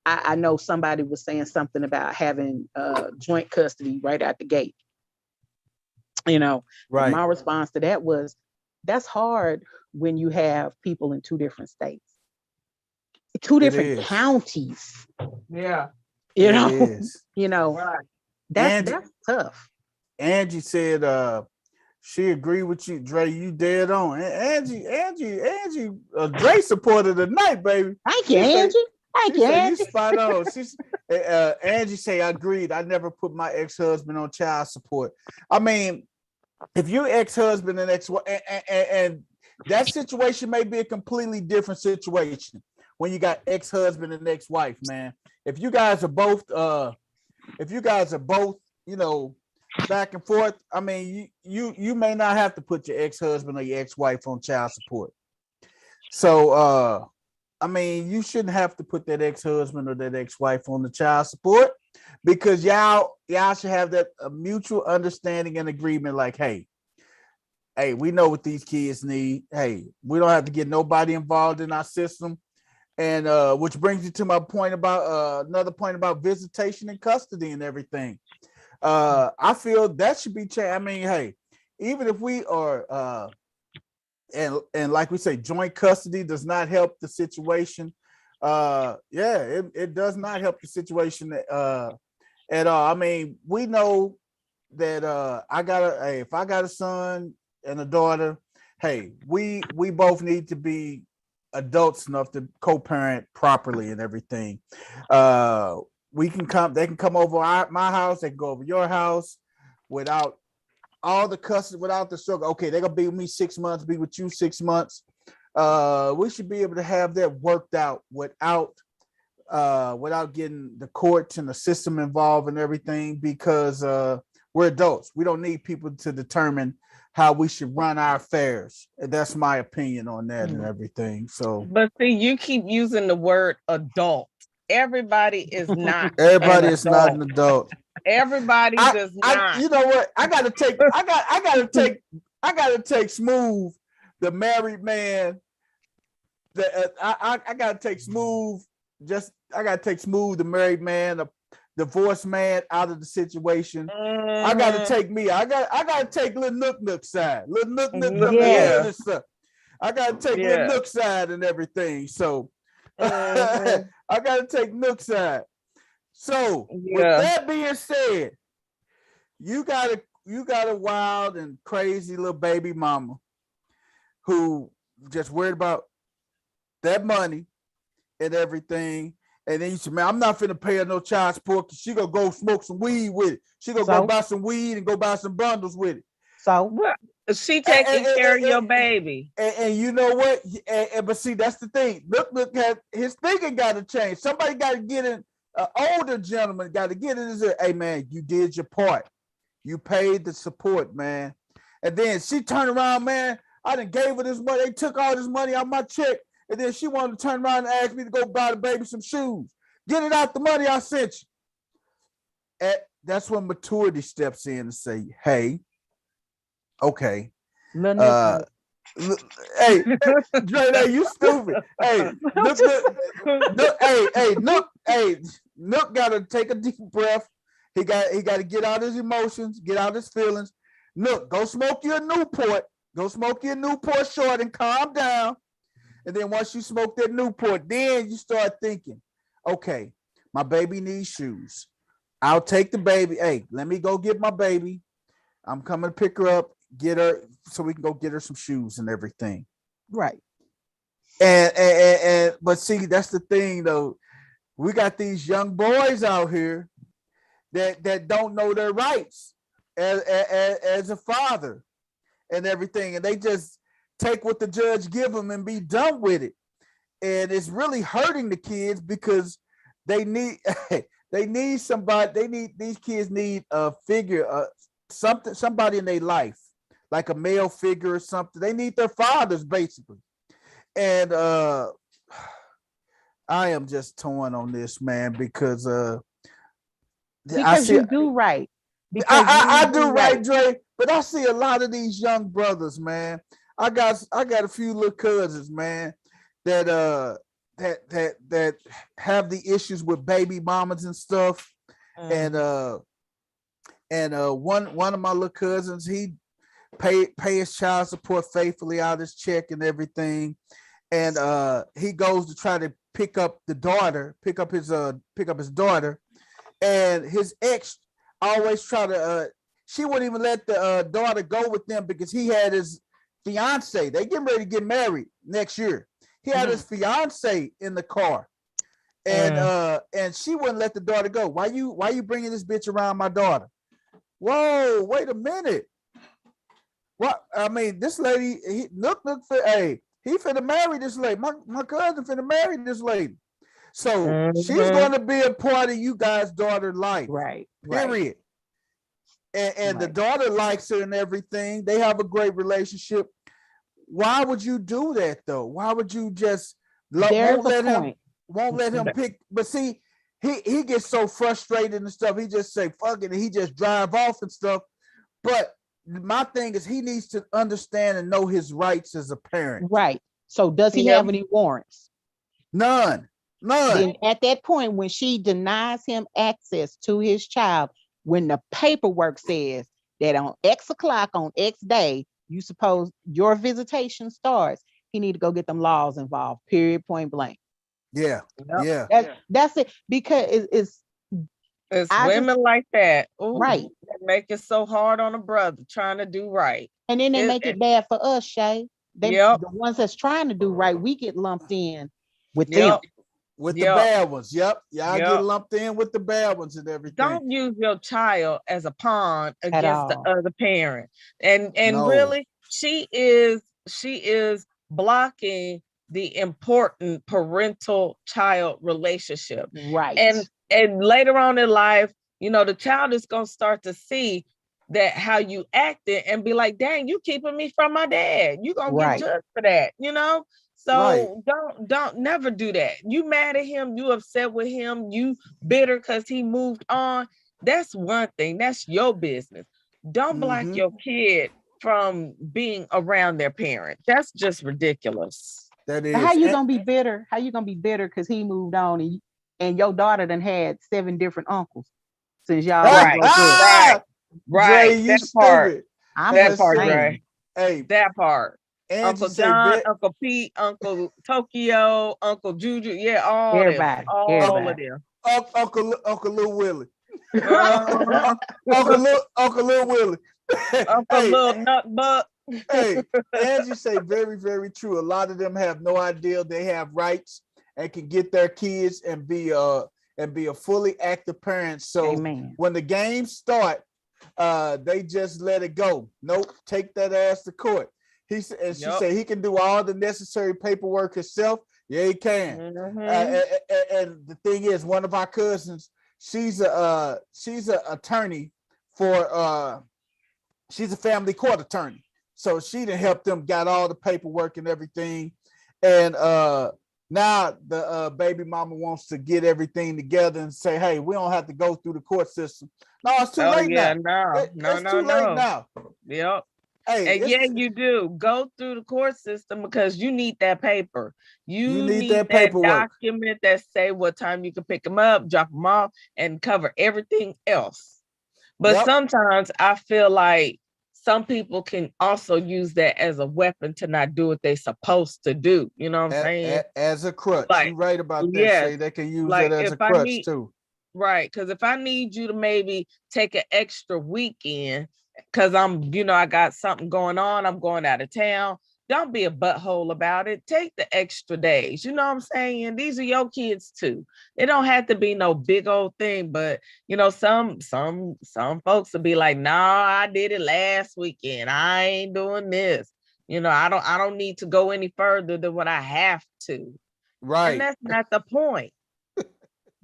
Speaker 3: I know somebody was saying something about having joint custody right out the gate. And
Speaker 1: Right.
Speaker 3: my response to that was, that's hard when you have people in two different states, two
Speaker 1: It
Speaker 3: different
Speaker 1: is.
Speaker 3: counties.
Speaker 4: Yeah.
Speaker 1: It is.
Speaker 4: Right.
Speaker 3: That's tough.
Speaker 1: Angie said she agreed with you, Dre. You dead on. Angie, Dre supported tonight, baby.
Speaker 3: Thank you,
Speaker 1: She said-
Speaker 3: Angie. Thank
Speaker 1: She
Speaker 3: you,
Speaker 1: said you
Speaker 3: Angie.
Speaker 1: spot on. She's Angie say I agreed. I never put my ex-husband on child support. I mean, if your ex-husband and ex-wife and that situation may be a completely different situation when you got ex-husband and ex-wife, man. If you guys are both back and forth, I mean, you may not have to put your ex-husband or your ex-wife on child support. So I mean, you shouldn't have to put that ex-husband or that ex-wife on the child support, because y'all should have that mutual understanding and agreement. Like, hey, we know what these kids need. Hey, we don't have to get nobody involved in our system. And which brings you to my point about another point about visitation and custody and everything. I feel that should be changed. I mean, hey, even if we are and like we say, joint custody does not help the situation. It does not help the situation at all. I mean, we know that if I got a son and a daughter, hey, we both need to be adults enough to co-parent properly and everything. They can come over my house, they can go over your house without all the custody, without the struggle. Okay, they're gonna be with me 6 months, be with you 6 months. We should be able to have that worked out without getting the courts and the system involved and everything, because we're adults. We don't need people to determine how we should run our affairs. And that's my opinion on that and everything. So,
Speaker 4: But see, you keep using the word adult. Everybody is not.
Speaker 1: everybody is not an adult.
Speaker 4: Everybody does not.
Speaker 1: You know what? I gotta take Smooth, the married man. I gotta take Smooth. I gotta take Smooth, the married man, the divorced man, out of the situation. I gotta take me. I gotta take Little Nook side. Little Nook stuff. I gotta take Little Nook side and everything. So I gotta take Nook side. So with that being said, you got a wild and crazy little baby mama who just worried about that money and everything. And then you say, man, I'm not finna pay her no child support because she gonna go smoke some weed with it. She gonna go buy some weed and go buy some bundles with it.
Speaker 3: So
Speaker 4: well, she taking care of your baby.
Speaker 1: And you know what? But see, that's the thing. Look, his thinking got to change. Somebody got to get in. An older gentleman got to get in and say, hey, man, you did your part. You paid the support, man. And then she turned around, man. I done gave her this money. They took all this money out my check. And then she wanted to turn around and ask me to go buy the baby some shoes. Get it out the money I sent you. And that's when maturity steps in and say, hey, okay. Hey, Dre, you stupid. Hey, Nook gotta take a deep breath. He got to get out his emotions, get out his feelings. Nook, go smoke your Newport. Go smoke your Newport short and calm down. And then once you smoke that Newport, then you start thinking, okay, my baby needs shoes. I'll take the baby. Hey, let me go get my baby. I'm coming to pick her up, get her, so we can go get her some shoes and everything.
Speaker 3: Right.
Speaker 1: And but see, that's the thing though. We got these young boys out here that don't know their rights as a father and everything, and they just take what the judge give them and be done with it. And it's really hurting the kids because they need they need somebody. These kids need a figure, somebody in their life, like a male figure or something. They need their fathers basically. And I am just torn on this, man, because I
Speaker 3: Because
Speaker 1: see
Speaker 3: you do right. Because
Speaker 1: I
Speaker 3: you
Speaker 1: do
Speaker 3: do
Speaker 1: right, Dre, but I see a lot of these young brothers, man. I got a few little cousins, man, that that have the issues with baby mamas and stuff. And one of my little cousins, he pay his child support faithfully out of his check and everything. And he goes to try to pick up his daughter, and his ex always try to she wouldn't even let the daughter go with them because he had his fiance. They getting ready to get married next year. He had his fiance in the car, and she wouldn't let the daughter go. Why you bringing this bitch around my daughter? Whoa, wait a minute. What? I mean, this lady, he finna marry this lady. My cousin finna marry this lady. So she's going to be a part of you guys' daughter's life.
Speaker 3: right.
Speaker 1: Period. And the daughter likes her and everything. They have a great relationship. Why would you do that though? Why would you just won't let him pick? But see, he gets so frustrated and stuff. He just say fuck it, and he just drive off and stuff. But my thing is, he needs to understand and know his rights as a parent.
Speaker 3: Right. So does he have any warrants?
Speaker 1: None.
Speaker 3: Then at that point, when she denies him access to his child, when the paperwork says that on X o'clock on X day, you suppose your visitation starts, he need to go get them laws involved, period, point blank.
Speaker 1: Yeah.
Speaker 4: Yep.
Speaker 1: Yeah.
Speaker 3: That's it. Because it's
Speaker 4: women like that. Ooh,
Speaker 3: right.
Speaker 4: That make it so hard on a brother trying to do right.
Speaker 3: And then they make it bad for us, Shay. The ones that's trying to do right, we get lumped in with them.
Speaker 1: With the bad ones. Yep. Yeah, I get lumped in with the bad ones and everything.
Speaker 4: Don't use your child as a pawn against the other parent. And really, she is blocking the important parental child relationship.
Speaker 3: Right.
Speaker 4: And later on in life, the child is going to start to see that how you acted and be like, dang, you keeping me from my dad. You going to get judged for that, So don't never do that. You mad at him, you upset with him, you bitter because he moved on. That's one thing. That's your business. Don't block your kid from being around their parent. That's just ridiculous.
Speaker 1: That is.
Speaker 3: How you gonna be bitter? How you gonna be bitter because he moved on and your daughter done had 7 different uncles since y'all
Speaker 4: right.
Speaker 1: Dre, you
Speaker 4: that part.
Speaker 3: That part,
Speaker 4: Dre.
Speaker 1: Hey,
Speaker 4: that part.
Speaker 1: Angie
Speaker 4: Uncle John, Uncle Pete, Uncle Tokyo, Uncle Juju, all
Speaker 3: everybody,
Speaker 4: all of them.
Speaker 1: Uncle Lil Willie. Uncle Lil Willie.
Speaker 4: Uncle Lil Nut Buck.
Speaker 1: Hey, as you say, very, very true. A lot of them have no idea they have rights and can get their kids and be a fully active parent. So when the games start, they just let it go. Nope, take that ass to court. She said he can do all the necessary paperwork himself. Yeah, he can. And the thing is, one of our cousins, she's an attorney for she's a family court attorney. So she done helped them, got all the paperwork and everything. And now the baby mama wants to get everything together and say, hey, we don't have to go through the court system. No, it's too late now. It's too late now.
Speaker 4: Yep.
Speaker 1: Hey,
Speaker 4: and you do go through the court system because you need that paper. You need that
Speaker 1: paperwork.
Speaker 4: Document that say what time you can pick them up, drop them off, and cover everything else. But sometimes I feel like some people can also use that as a weapon to not do what they're supposed to do. You know what I'm saying?
Speaker 1: As a crutch. You're right about that. Say they can use it as a crutch too.
Speaker 4: Right. Because if I need you to maybe take an extra weekend because I got something going on, I'm going out of town. Don't be a butthole about it. Take the extra days. You know what I'm saying? These are your kids too. It don't have to be no big old thing, but some folks will be like, nah, I did it last weekend. I ain't doing this. I don't need to go any further than what I have to.
Speaker 1: Right.
Speaker 4: And that's not the point.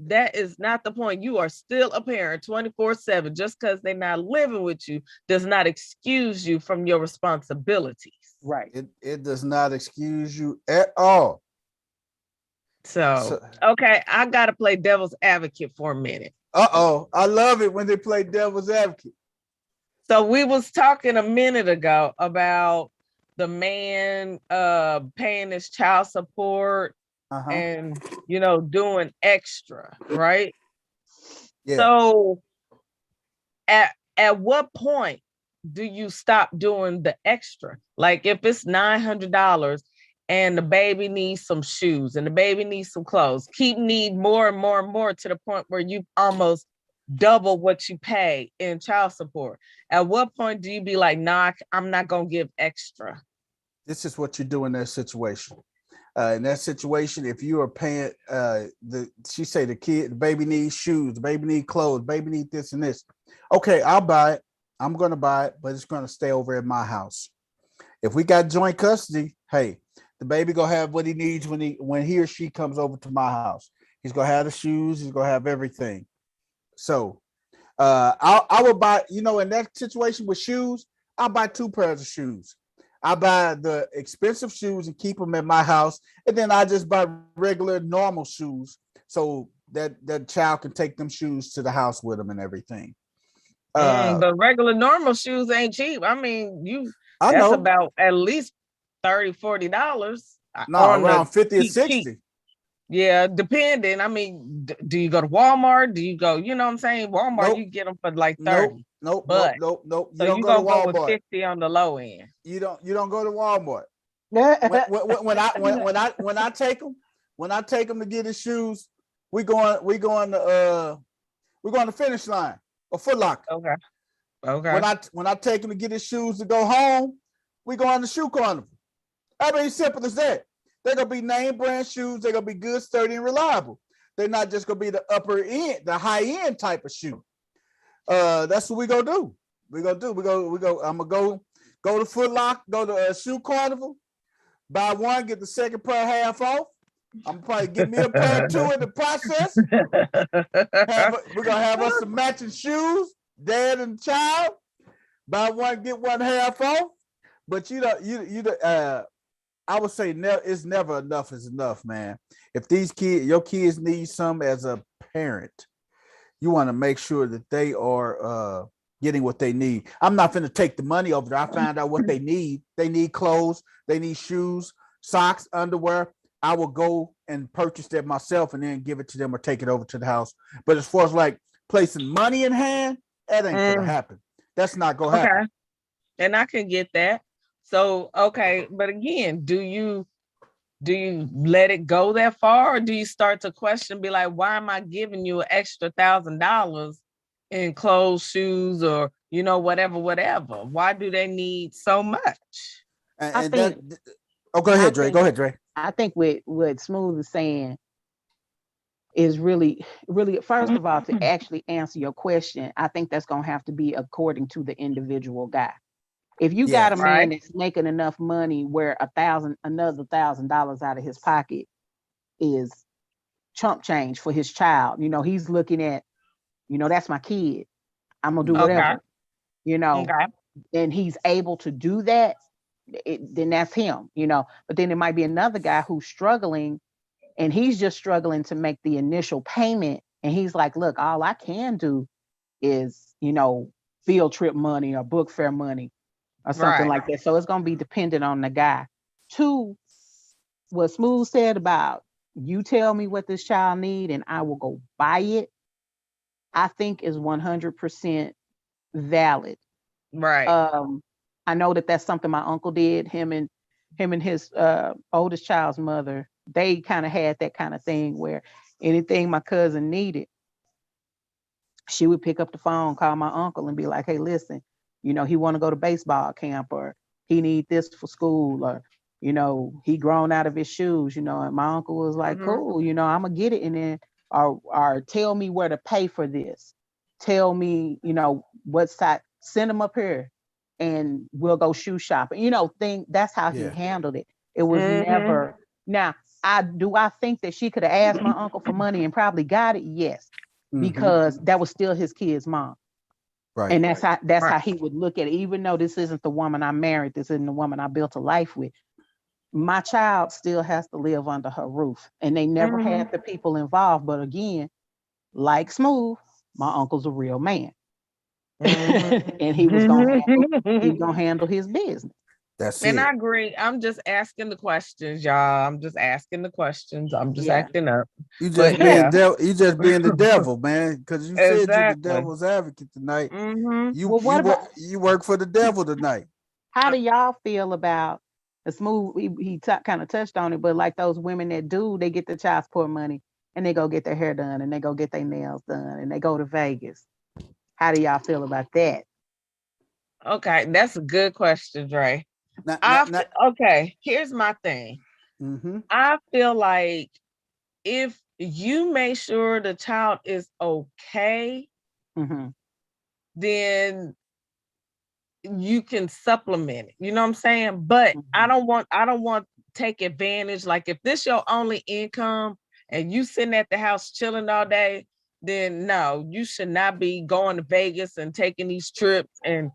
Speaker 4: that is not the point. You are still a parent 24/7. Just because they're not living with you does not excuse you from your responsibilities.
Speaker 3: Right.
Speaker 1: It does not excuse you at all.
Speaker 4: So okay, I gotta play devil's advocate for a minute.
Speaker 1: I love it when they play devil's advocate.
Speaker 4: So we was talking a minute ago about the man paying his child support and doing extra, right?
Speaker 1: Yeah.
Speaker 4: So at what point do you stop doing the extra? Like if it's $900 and the baby needs some shoes and the baby needs some clothes, need more and more and more to the point where you almost double what you pay in child support. At what point do you be like, nah, I'm not gonna give extra?
Speaker 1: This is what you do in that situation. In that situation, if you are paying she say the baby needs shoes, the baby need clothes, baby need this and this. Okay, I'll buy it. I'm gonna buy it, but it's gonna stay over at my house. If we got joint custody, hey, the baby gonna have what he needs when he or she comes over to my house. He's gonna have the shoes, he's gonna have everything. So I would buy, in that situation with shoes, I'll buy 2 pairs of shoes. I buy the expensive shoes and keep them at my house, and then I just buy regular normal shoes so that child can take them shoes to the house with them and everything.
Speaker 4: The regular normal shoes ain't cheap. I mean,
Speaker 1: I
Speaker 4: that's
Speaker 1: know.
Speaker 4: about at least $30-$40.
Speaker 1: No, around 50 or 60.
Speaker 4: Cheap. Yeah, depending. I mean, do you go to Walmart? Do you go, you know what I'm saying? Walmart, you get them for like 30.
Speaker 1: Nope.
Speaker 4: You
Speaker 1: don't go to Walmart.
Speaker 4: Go with 50 on the low end.
Speaker 1: You don't go to Walmart. when I take them to get his shoes, we going to Finish Line or Foot Locker.
Speaker 4: Okay.
Speaker 1: When I take him to get his shoes to go home, we go on the shoe carnival. I mean, simple as that. They're gonna be name brand shoes. They're gonna be good, sturdy, and reliable. They're not just gonna be the upper end, the high end type of shoe. That's what we gonna do. We go. I'm gonna go to Foot Locker, go to Shoe Carnival, buy one, get the second pair half off. I'm probably get me a pair too in the process. We're gonna have us some matching shoes, dad and child. Buy one, get one half off. But I would say it's never enough is enough, man. If your kids need some as a parent, you want to make sure that they are getting what they need. I'm not going to take the money over there. I find out what they need. They need clothes. They need shoes, socks, underwear. I will go and purchase that myself and then give it to them or take it over to the house. But as far as like placing money in hand, that ain't going to happen. That's not going to happen.
Speaker 4: And I can get that. So, okay. But again, do you let it go that far, or do you start to question, be like, why am I giving you an extra $1,000 in clothes, shoes, or, whatever? Why do they need so much?
Speaker 1: Go ahead, Dre. Go ahead, Dre.
Speaker 3: I think what Smooth is saying is really, really, first of all, to actually answer your question, I think that's going to have to be according to the individual guy. If you got a man that's making enough money where another $1,000 out of his pocket is chump change for his child, he's looking at, that's my kid. I'm gonna do whatever, and he's able to do that, then that's him, But then there might be another guy who's struggling, and he's just struggling to make the initial payment, and he's like, look, all I can do is, field trip money or book fare money or something like that. So it's going to be dependent on the guy. 2, what Smooth said about you tell me what this child need and I will go buy it, I think is 100% valid.
Speaker 4: Right.
Speaker 3: I know that's something my uncle did. Him and his oldest child's mother, they kind of had that kind of thing where anything my cousin needed, she would pick up the phone, call my uncle and be like, hey, listen, he want to go to baseball camp, or he need this for school, or, he grown out of his shoes, and my uncle was like, cool, I'm gonna get it. And then, or tell me where to pay for this. Tell me, what side, send him up here and we'll go shoe shopping. That's how he handled it. It was never, now I think that she could have asked my uncle for money and probably got it? Yes, because that was still his kid's mom.
Speaker 1: Right.
Speaker 3: And that's how he would look at it. Even though this isn't the woman I married, this isn't the woman I built a life with. My child still has to live under her roof. And they never had the people involved. But again, like Smooth, my uncle's a real man. And he was gonna handle his business.
Speaker 1: That's
Speaker 4: and
Speaker 1: it.
Speaker 4: I agree. I'm just asking the questions, y'all. I'm just asking the questions. I'm just acting up.
Speaker 1: You just
Speaker 4: But
Speaker 1: being you just being the devil, man. Because you said you're the
Speaker 4: exactly.
Speaker 1: devil's advocate tonight.
Speaker 3: Well,
Speaker 1: You work for the devil tonight.
Speaker 3: How do y'all feel about the Smooth? He kind of touched on it, but like those women that they get the child support money and they go get their hair done and they go get their nails done and they go to Vegas. How do y'all feel about that?
Speaker 4: Okay, that's a good question, Dre. Okay, here's my thing. I feel like if you make sure the child is okay, then you can supplement it. You know what I'm saying? But I don't want to take advantage. Like if this your only income and you sitting at the house chilling all day, then no, you should not be going to Vegas and taking these trips and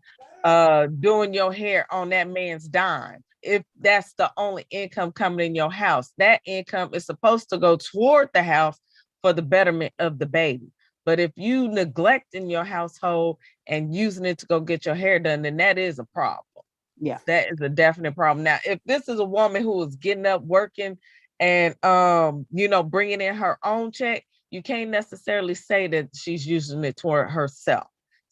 Speaker 4: doing your hair on that man's dime. If that's the only income coming in your house, that income is supposed to go toward the house for the betterment of the baby. But if you neglecting your household and using it to go get your hair done, then that is a problem.
Speaker 3: Yeah,
Speaker 4: that is a definite problem. Now, if this is a woman who is getting up, working, and bringing in her own check, you can't necessarily say that she's using it toward herself.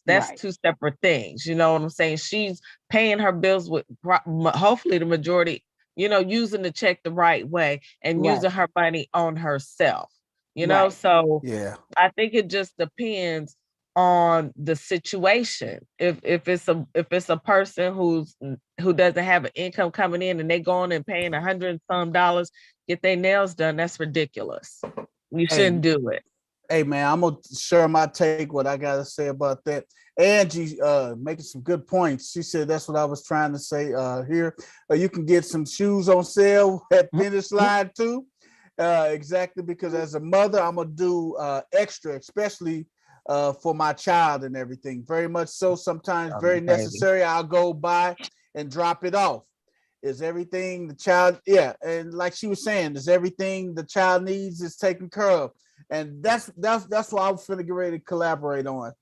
Speaker 4: That's two separate things. You know what I'm saying? She's paying her bills with hopefully the majority, using the check the right way and using her money on herself. So
Speaker 1: yeah,
Speaker 4: I think it just depends on the situation. If it's a person who doesn't have an income coming in and they going and paying $100 and some get their nails done, that's ridiculous. You shouldn't do it.
Speaker 1: Hey man, I'm gonna share my take, what I gotta say about that. Angie making some good points. She said that's what I was trying to say here. You can get some shoes on sale at Finish Line too. Exactly, because as a mother, I'm gonna do extra, especially for my child and everything. Very much so. Sometimes very necessary. I'll go by and drop it off. Is everything the child? Yeah, and like she was saying, is everything the child needs is taken care of, and that's what I was finna get ready to collaborate on.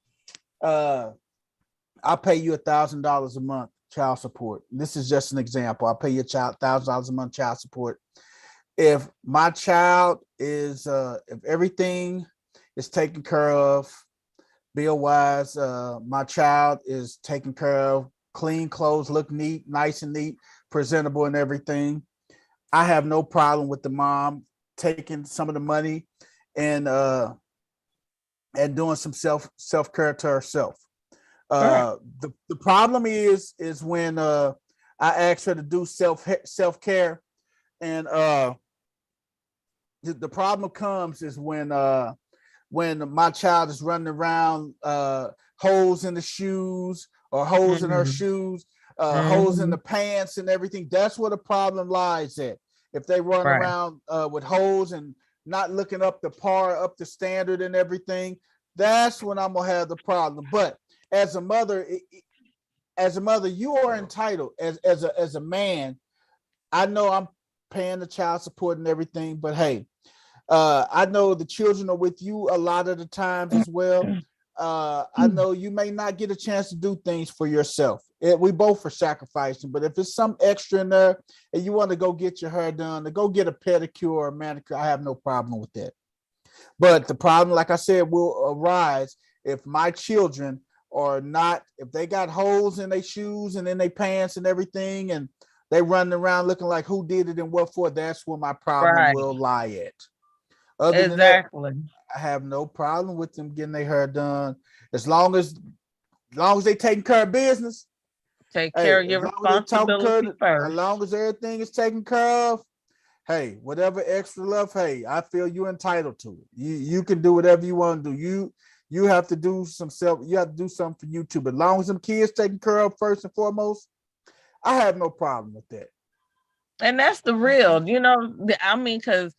Speaker 1: I'll pay you $1,000 a month child support. This is just an example. I'll pay your child $1,000 a month child support. If my child is, if everything is taken care of, bill wise, my child is taken care of, clean clothes, look neat, nice and neat, presentable and everything, I have no problem with the mom taking some of the money and doing some self-care to herself. The problem is when I ask her to do self-care, and the problem comes is when my child is running around holes in the shoes or holes in her shoes, holes in the pants and everything. That's where the problem lies at. If they run around with holes and not looking up the standard and everything, that's when I'm gonna have the problem. But as a mother, you are entitled as a man. I know I'm paying the child support and everything, but hey, I know the children are with you a lot of the times as well. I know you may not get a chance to do things for yourself. We both are sacrificing, but if it's some extra in there and you want to go get your hair done, to go get a pedicure or a manicure, I have no problem with that. But the problem, like I said, will arise if my children are not, if they got holes in their shoes and in their pants and everything, and they running around looking like who did it and what for, that's where my problem will lie at. Other than that, I have no problem with them getting their hair done as long as they taking care of business.
Speaker 4: Take care of your responsibility first.
Speaker 1: As long as everything is taken care of, hey, whatever extra love, hey, I feel you're entitled to it. You can do whatever you want to do. You have to do you have to do something for you too. But as long as them kids taken care of first and foremost, I have no problem with that.
Speaker 4: And that's the real, I mean, because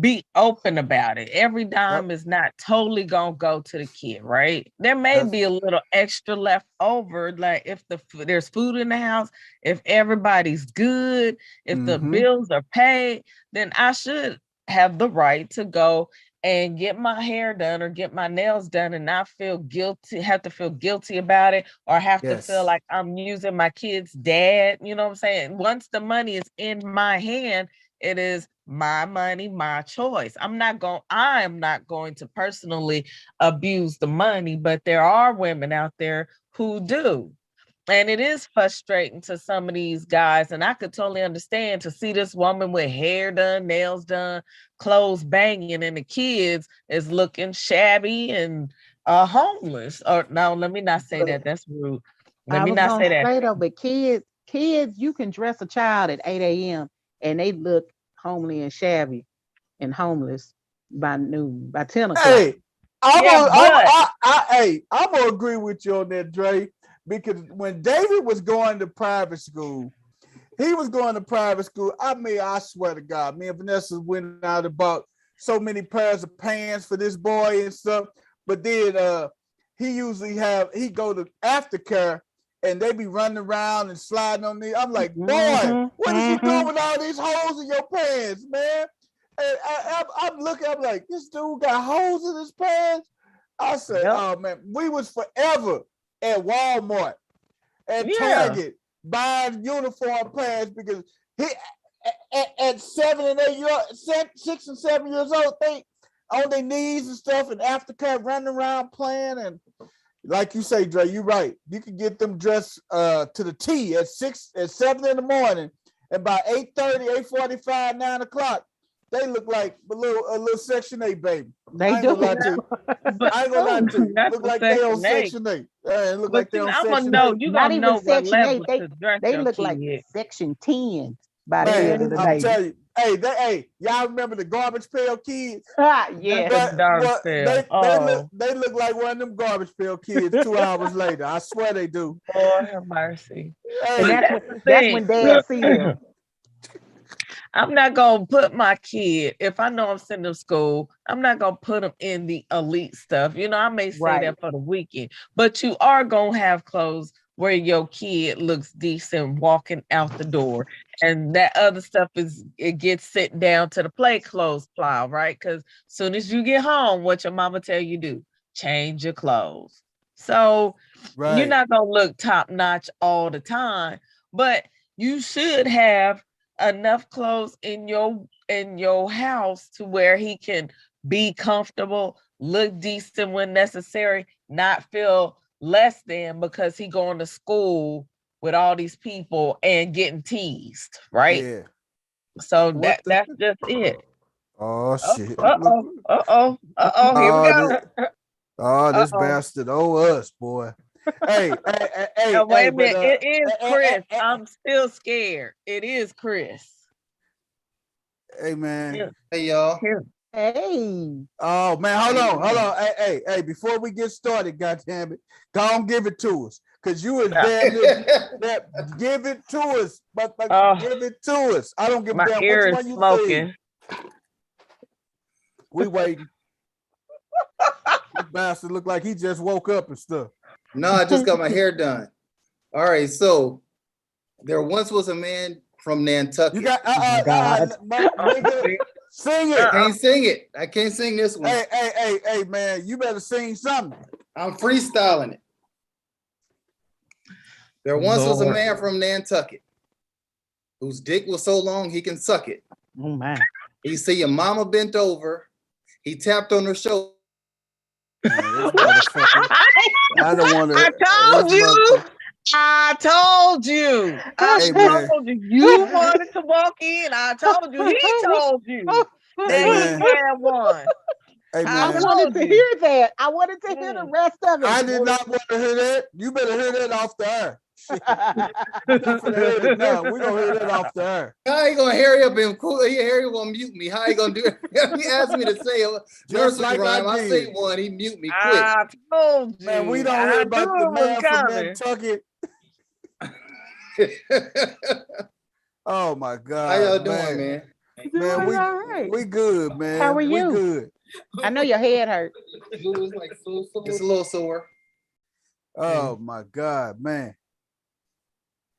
Speaker 4: be open about it. Every dime is not totally gonna go to the kid, right? There may be a little extra left over, like if there's food in the house, if everybody's good, if the bills are paid, then I should have the right to go and get my hair done or get my nails done and not feel guilty, have to feel guilty about it, or have to feel like I'm using my kid's dad. You know what I'm saying? Once the money is in my hand, it is my money, my choice. I am not going to personally abuse the money, but there are women out there who do. And it is frustrating to some of these guys. And I could totally understand to see this woman with hair done, nails done, clothes banging, and the kids is looking shabby and homeless. Or no, let me not say that. That's rude. Let me not say that.
Speaker 3: Say though, but kids, you can dress a child at 8 a.m. and they look homely and shabby and homeless by noon, by 10 o'clock.
Speaker 1: Hey, I'm gonna agree with you on that, Dre. Because when David was going to private school, I mean, I swear to God, me and Vanessa went out and bought so many pairs of pants for this boy and stuff. But then he go to aftercare and they be running around and sliding on me. I'm like, boy, what is you doing with all these holes in your pants, man? And I'm looking, I'm like, this dude got holes in his pants. I said, oh man, we was forever at Walmart, at Target, buying uniform pants because he at 7 and 8 years, 6 and 7 years old, they on their knees and stuff, and aftercare running around playing. And like you say, Dre, you're right. You can get them dressed to the T at 7 in the morning, and by 8:30, 8:45, 9 o'clock, they look like a little Section 8 baby.
Speaker 3: They do.
Speaker 1: I ain't gonna lie to you. Look like they on Section 8. Look like they on Section 8.
Speaker 4: You not even Section 8.
Speaker 3: They look like Section 10 by the end of the day.
Speaker 1: I'm telling you. Hey, y'all remember the Garbage Pail Kids?
Speaker 3: Yeah.
Speaker 1: They look like one of them Garbage Pail Kids 2 hours later. I swear they do.
Speaker 4: Lord have mercy.
Speaker 3: And that's when Dad sees them.
Speaker 4: I'm not going to put my kid, if I know I'm sending them to school, I'm not going to put them in the elite stuff. I may say that for the weekend, but you are going to have clothes where your kid looks decent walking out the door. And that other stuff it gets sent down to the play clothes pile, right? Because as soon as you get home, what your mama tell you do? Change your clothes. So you're not going to look top notch all the time, but you should have enough clothes in your house to where he can be comfortable, look decent when necessary, not feel less than because he going to school with all these people and getting teased, right? Yeah. So that's just it.
Speaker 1: Oh shit.
Speaker 4: Uh-oh. Here we go.
Speaker 1: This bastard us, boy. Hey,
Speaker 4: wait a minute. It is Chris. I'm still scared. It is Chris.
Speaker 1: Hey, man.
Speaker 4: Yeah.
Speaker 5: Hey, y'all.
Speaker 3: Hey.
Speaker 1: Oh, man. Hold on. Hey. Before we get started, goddammit, go on, give it to us. Because you is damn it. Give it to us. But give it to us. I don't give a damn which one you smoking. We waiting. This bastard look like he just woke up and stuff.
Speaker 5: No, I just got my hair done. All right, so there once was a man from Nantucket.
Speaker 1: You got sing it.
Speaker 5: I can't sing it. I can't sing this one.
Speaker 1: Hey, man, you better sing something.
Speaker 5: I'm freestyling it. There once was a man from Nantucket whose dick was so long he can suck it.
Speaker 3: Oh man.
Speaker 5: He said your mama bent over. He tapped on her shoulder.
Speaker 1: I don't want to.
Speaker 4: I told you. You wanted to walk in. I told you. He told you. That he had one.
Speaker 1: Hey,
Speaker 3: I wanted to hear that. I wanted to hear the rest of it.
Speaker 1: I did not want to hear that. You better hear that off the air. We're gonna hear that off the air.
Speaker 5: How you gonna hurry up and cool? Harry gonna mute me. How you gonna do it? He asked me to say a nursery rhyme. I say one. He mute me quick.
Speaker 4: I told you.
Speaker 1: Man, we don't hear about the man from Nantucket. Oh my God.
Speaker 5: How y'all doing, man?
Speaker 1: Man, we good, man.
Speaker 3: How are
Speaker 1: We
Speaker 3: you?
Speaker 1: good.
Speaker 3: I know your head hurt.
Speaker 5: It's a little sore.
Speaker 1: Oh my God, man.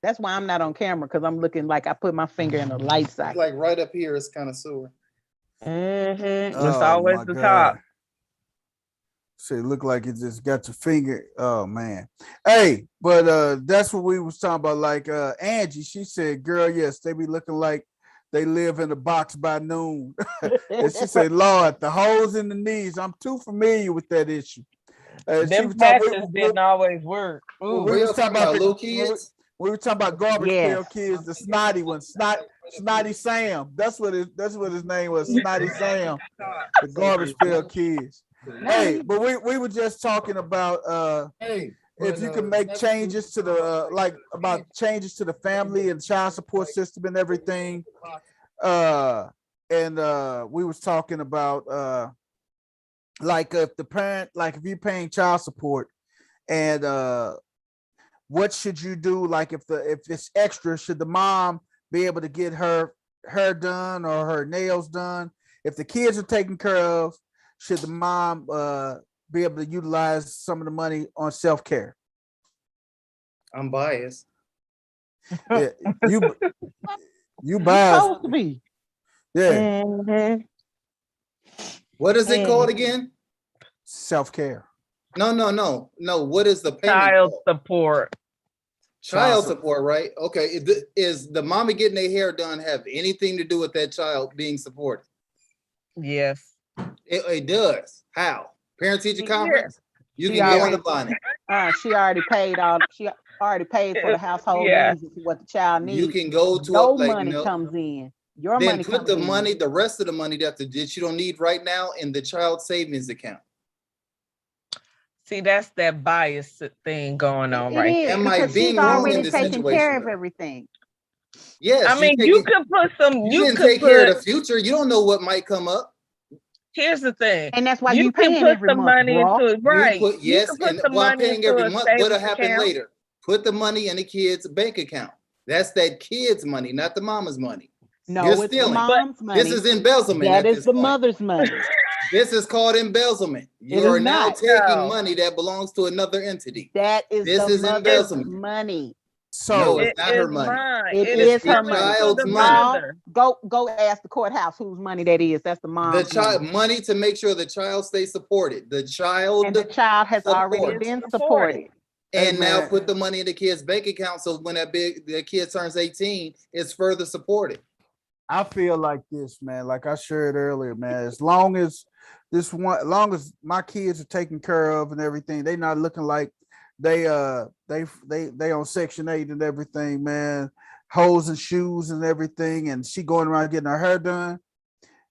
Speaker 3: That's why I'm not on camera, because I'm looking like I put my finger in a light socket.
Speaker 5: Like right up here, it's kind of sore.
Speaker 4: It's
Speaker 1: Oh,
Speaker 4: always
Speaker 1: my
Speaker 4: the
Speaker 1: God.
Speaker 4: top.
Speaker 1: So it look like it just got your finger. Oh man. Hey, but that's what we was talking about. Like Angie, she said, girl, yes, they be looking like they live in a box by noon. And she said, Lord, the holes in the knees. I'm too familiar with that issue. She
Speaker 4: Them
Speaker 1: was talking,
Speaker 4: patches didn't always work.
Speaker 5: We was talking about little kids.
Speaker 1: We were talking about garbage
Speaker 3: Yes.
Speaker 1: pail kids, the snotty ones, Snotty Sam. That's what his name was, Snotty Sam. The garbage pail kids. Hey, but we were just talking about if you can make changes to the about changes to the family and child support system and everything. And we was talking about like if the parent, like if you're paying child support and what should you do? Like if it's extra, should the mom be able to get her hair done or her nails done? If the kids are taken care of, should the mom be able to utilize some of the money on self-care?
Speaker 5: I'm biased.
Speaker 1: Yeah, you biased.
Speaker 3: Supposed to be.
Speaker 1: Yeah,
Speaker 5: What is it called again?
Speaker 1: self-care.
Speaker 5: No. What is the payment
Speaker 4: Child
Speaker 5: called?
Speaker 4: support.
Speaker 5: Child support, right? Okay. Is the mommy getting their hair done have anything to do with that child being supported?
Speaker 4: Yes.
Speaker 5: It does. How? Parent teacher conference? You
Speaker 3: She
Speaker 5: can go
Speaker 3: already-
Speaker 5: on the bonnet.
Speaker 3: She already paid for the household needs and what the child needs.
Speaker 5: You can go to
Speaker 3: Your
Speaker 5: like,
Speaker 3: money
Speaker 5: no,
Speaker 3: comes in. Your
Speaker 5: then
Speaker 3: money
Speaker 5: put
Speaker 3: comes
Speaker 5: the
Speaker 3: in.
Speaker 5: money, the rest of the money that you don't need right now in the child savings account.
Speaker 4: See, that's that bias thing going on
Speaker 3: It
Speaker 4: right
Speaker 3: is,
Speaker 4: there.
Speaker 5: Am I
Speaker 3: because
Speaker 5: being
Speaker 3: she's
Speaker 5: wrong
Speaker 3: already
Speaker 5: in this
Speaker 3: taking care
Speaker 5: situation?
Speaker 3: of everything.
Speaker 5: Yes.
Speaker 4: I mean, you could put some.
Speaker 5: You didn't take care of the future. You don't know what might come up.
Speaker 4: Here's the thing.
Speaker 3: And that's why
Speaker 4: you
Speaker 3: you
Speaker 4: can
Speaker 3: paying
Speaker 4: put
Speaker 3: every
Speaker 4: some
Speaker 3: month,
Speaker 4: money
Speaker 3: bro.
Speaker 4: into it, right?
Speaker 5: You put, yes,
Speaker 4: you can put
Speaker 5: and
Speaker 4: some
Speaker 5: while
Speaker 4: money
Speaker 5: paying
Speaker 4: into
Speaker 5: every
Speaker 4: a
Speaker 5: month,
Speaker 4: savings
Speaker 5: what'll happen
Speaker 4: account.
Speaker 5: later? Put the money in the kid's bank account. That's that kid's money, not the mama's money.
Speaker 3: No,
Speaker 5: You're
Speaker 3: it's
Speaker 5: stealing.
Speaker 3: the mom's money.
Speaker 5: This is embezzlement.
Speaker 3: That
Speaker 5: at
Speaker 3: is
Speaker 5: this
Speaker 3: the
Speaker 5: point.
Speaker 3: mother's money.
Speaker 5: This is called embezzlement. You
Speaker 3: It
Speaker 5: are
Speaker 3: is
Speaker 5: now
Speaker 3: not.
Speaker 5: taking
Speaker 4: No.
Speaker 5: money that belongs to another entity.
Speaker 3: That is
Speaker 5: This
Speaker 3: the
Speaker 5: is
Speaker 3: mother's
Speaker 5: embezzlement.
Speaker 3: money.
Speaker 1: So
Speaker 5: No,
Speaker 4: It
Speaker 5: it's not her
Speaker 4: is
Speaker 5: money.
Speaker 4: mine.
Speaker 3: It
Speaker 4: It
Speaker 3: is
Speaker 4: is
Speaker 3: her
Speaker 4: coming
Speaker 3: money.
Speaker 4: to
Speaker 5: child's
Speaker 4: the
Speaker 5: money.
Speaker 4: mother.
Speaker 3: Go ask the courthouse whose money that is. That's the
Speaker 5: The
Speaker 3: mom's
Speaker 5: child
Speaker 3: money.
Speaker 5: money to make sure the child stays supported. The child
Speaker 3: And the child has already
Speaker 5: support.
Speaker 3: been
Speaker 4: Supported.
Speaker 3: supported.
Speaker 5: And
Speaker 1: Hey,
Speaker 5: now
Speaker 1: man.
Speaker 5: put the money in the kid's bank account so when the kid turns 18, it's further supported.
Speaker 1: I feel like this, man. Like I shared earlier, man. As long as my kids are taken care of and everything, they not looking like they on Section 8 and everything, man. Holes and shoes and everything, and she going around getting her hair done.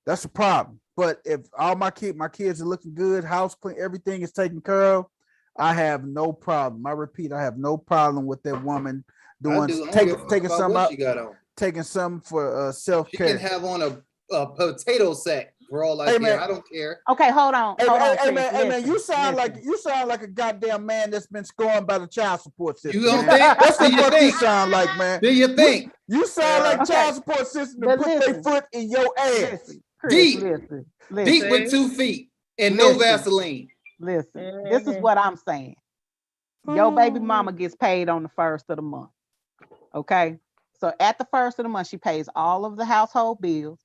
Speaker 1: That's a problem. But if all my kids are looking good, house clean, everything is taken care of, I have no problem. I repeat, I have no problem with that woman
Speaker 5: I
Speaker 1: doing
Speaker 5: do. I don't give a fuck
Speaker 1: taking
Speaker 5: about
Speaker 1: some
Speaker 5: what
Speaker 1: out,
Speaker 5: she got on.
Speaker 1: taking some for
Speaker 5: She
Speaker 1: self-care.
Speaker 5: can have on a potato sack for all I
Speaker 1: Hey,
Speaker 5: care.
Speaker 1: man.
Speaker 5: I don't care.
Speaker 3: Okay, hold on.
Speaker 1: Hey,
Speaker 3: Hold on,
Speaker 1: hey, man,
Speaker 3: Chris.
Speaker 1: hey, man, you sound
Speaker 3: Listen.
Speaker 1: like a goddamn man that's been scorned by the child support system.
Speaker 5: You don't
Speaker 1: man.
Speaker 5: think?
Speaker 1: That's
Speaker 5: Do
Speaker 1: the
Speaker 5: you
Speaker 1: fuck you
Speaker 5: think?
Speaker 1: sound like, man.
Speaker 5: Do you think?
Speaker 1: You sound like
Speaker 3: Okay.
Speaker 1: child support system to
Speaker 3: But
Speaker 1: put their
Speaker 3: listen.
Speaker 1: foot in your ass.
Speaker 3: Listen, Chris,
Speaker 5: Deep.
Speaker 3: listen.
Speaker 5: Deep with 2 feet and no
Speaker 3: Listen.
Speaker 5: Vaseline.
Speaker 3: Listen. This is what I'm saying. Your baby mama gets paid on the first of the month. Okay. So at the first of the month, she pays all of the household bills.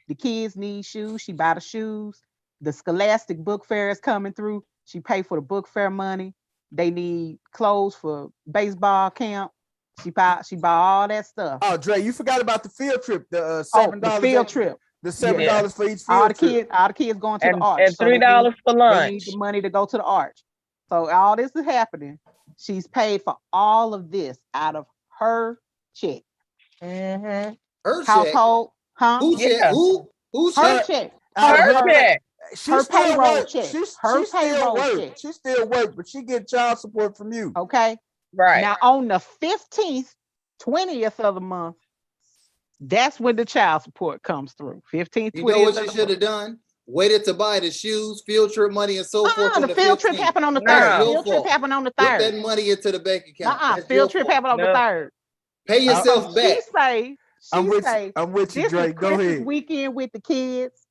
Speaker 3: The kids need shoes. She buy the shoes. The Scholastic book fair is coming through. She pay for the book fair money. They need clothes for baseball camp. She buy all that stuff.
Speaker 1: Oh, Dre, you forgot about the field trip. The $7.
Speaker 3: The field trip.
Speaker 1: The $7 for each
Speaker 3: All
Speaker 1: field
Speaker 3: the
Speaker 1: trip.
Speaker 3: kids going to the
Speaker 4: And
Speaker 3: arch. So they
Speaker 4: $3
Speaker 3: need-
Speaker 4: for
Speaker 3: They
Speaker 4: lunch.
Speaker 3: need the money to go to the arch. So all this is happening. She's paid for all of this out of her check.
Speaker 5: Her check.
Speaker 3: Household, huh?
Speaker 5: Who check?
Speaker 4: Yeah.
Speaker 5: Who's
Speaker 3: Her
Speaker 5: check?
Speaker 3: check.
Speaker 1: Out of
Speaker 4: Her check.
Speaker 3: Her
Speaker 1: still
Speaker 3: payroll
Speaker 1: work.
Speaker 3: check.
Speaker 1: She
Speaker 3: Her
Speaker 1: still
Speaker 3: payroll
Speaker 1: work.
Speaker 3: check.
Speaker 1: She still work, but she get child support from you.
Speaker 3: Okay.
Speaker 4: Right.
Speaker 3: Now on the 15th, 20th of the month, that's when the child support comes through. 15th, 20th.
Speaker 5: You know what
Speaker 3: of
Speaker 5: you
Speaker 3: the
Speaker 5: should have done? Waited to buy the shoes, field trip money, and so forth.
Speaker 3: month. The field trip
Speaker 5: 15th.
Speaker 3: happened on the
Speaker 4: No.
Speaker 3: 3rd.
Speaker 5: Your
Speaker 3: Field trip
Speaker 5: fault.
Speaker 3: happened on the
Speaker 5: Put
Speaker 3: 3rd.
Speaker 5: that money into the bank account. That's your
Speaker 3: Field trip
Speaker 5: fault.
Speaker 3: happened on the
Speaker 4: No.
Speaker 3: 3rd.
Speaker 5: Pay yourself
Speaker 3: So
Speaker 5: back.
Speaker 3: she say She say,
Speaker 1: I'm with you,
Speaker 3: this is
Speaker 1: Drake. Go
Speaker 3: Christmas
Speaker 1: ahead.
Speaker 3: weekend with the kids.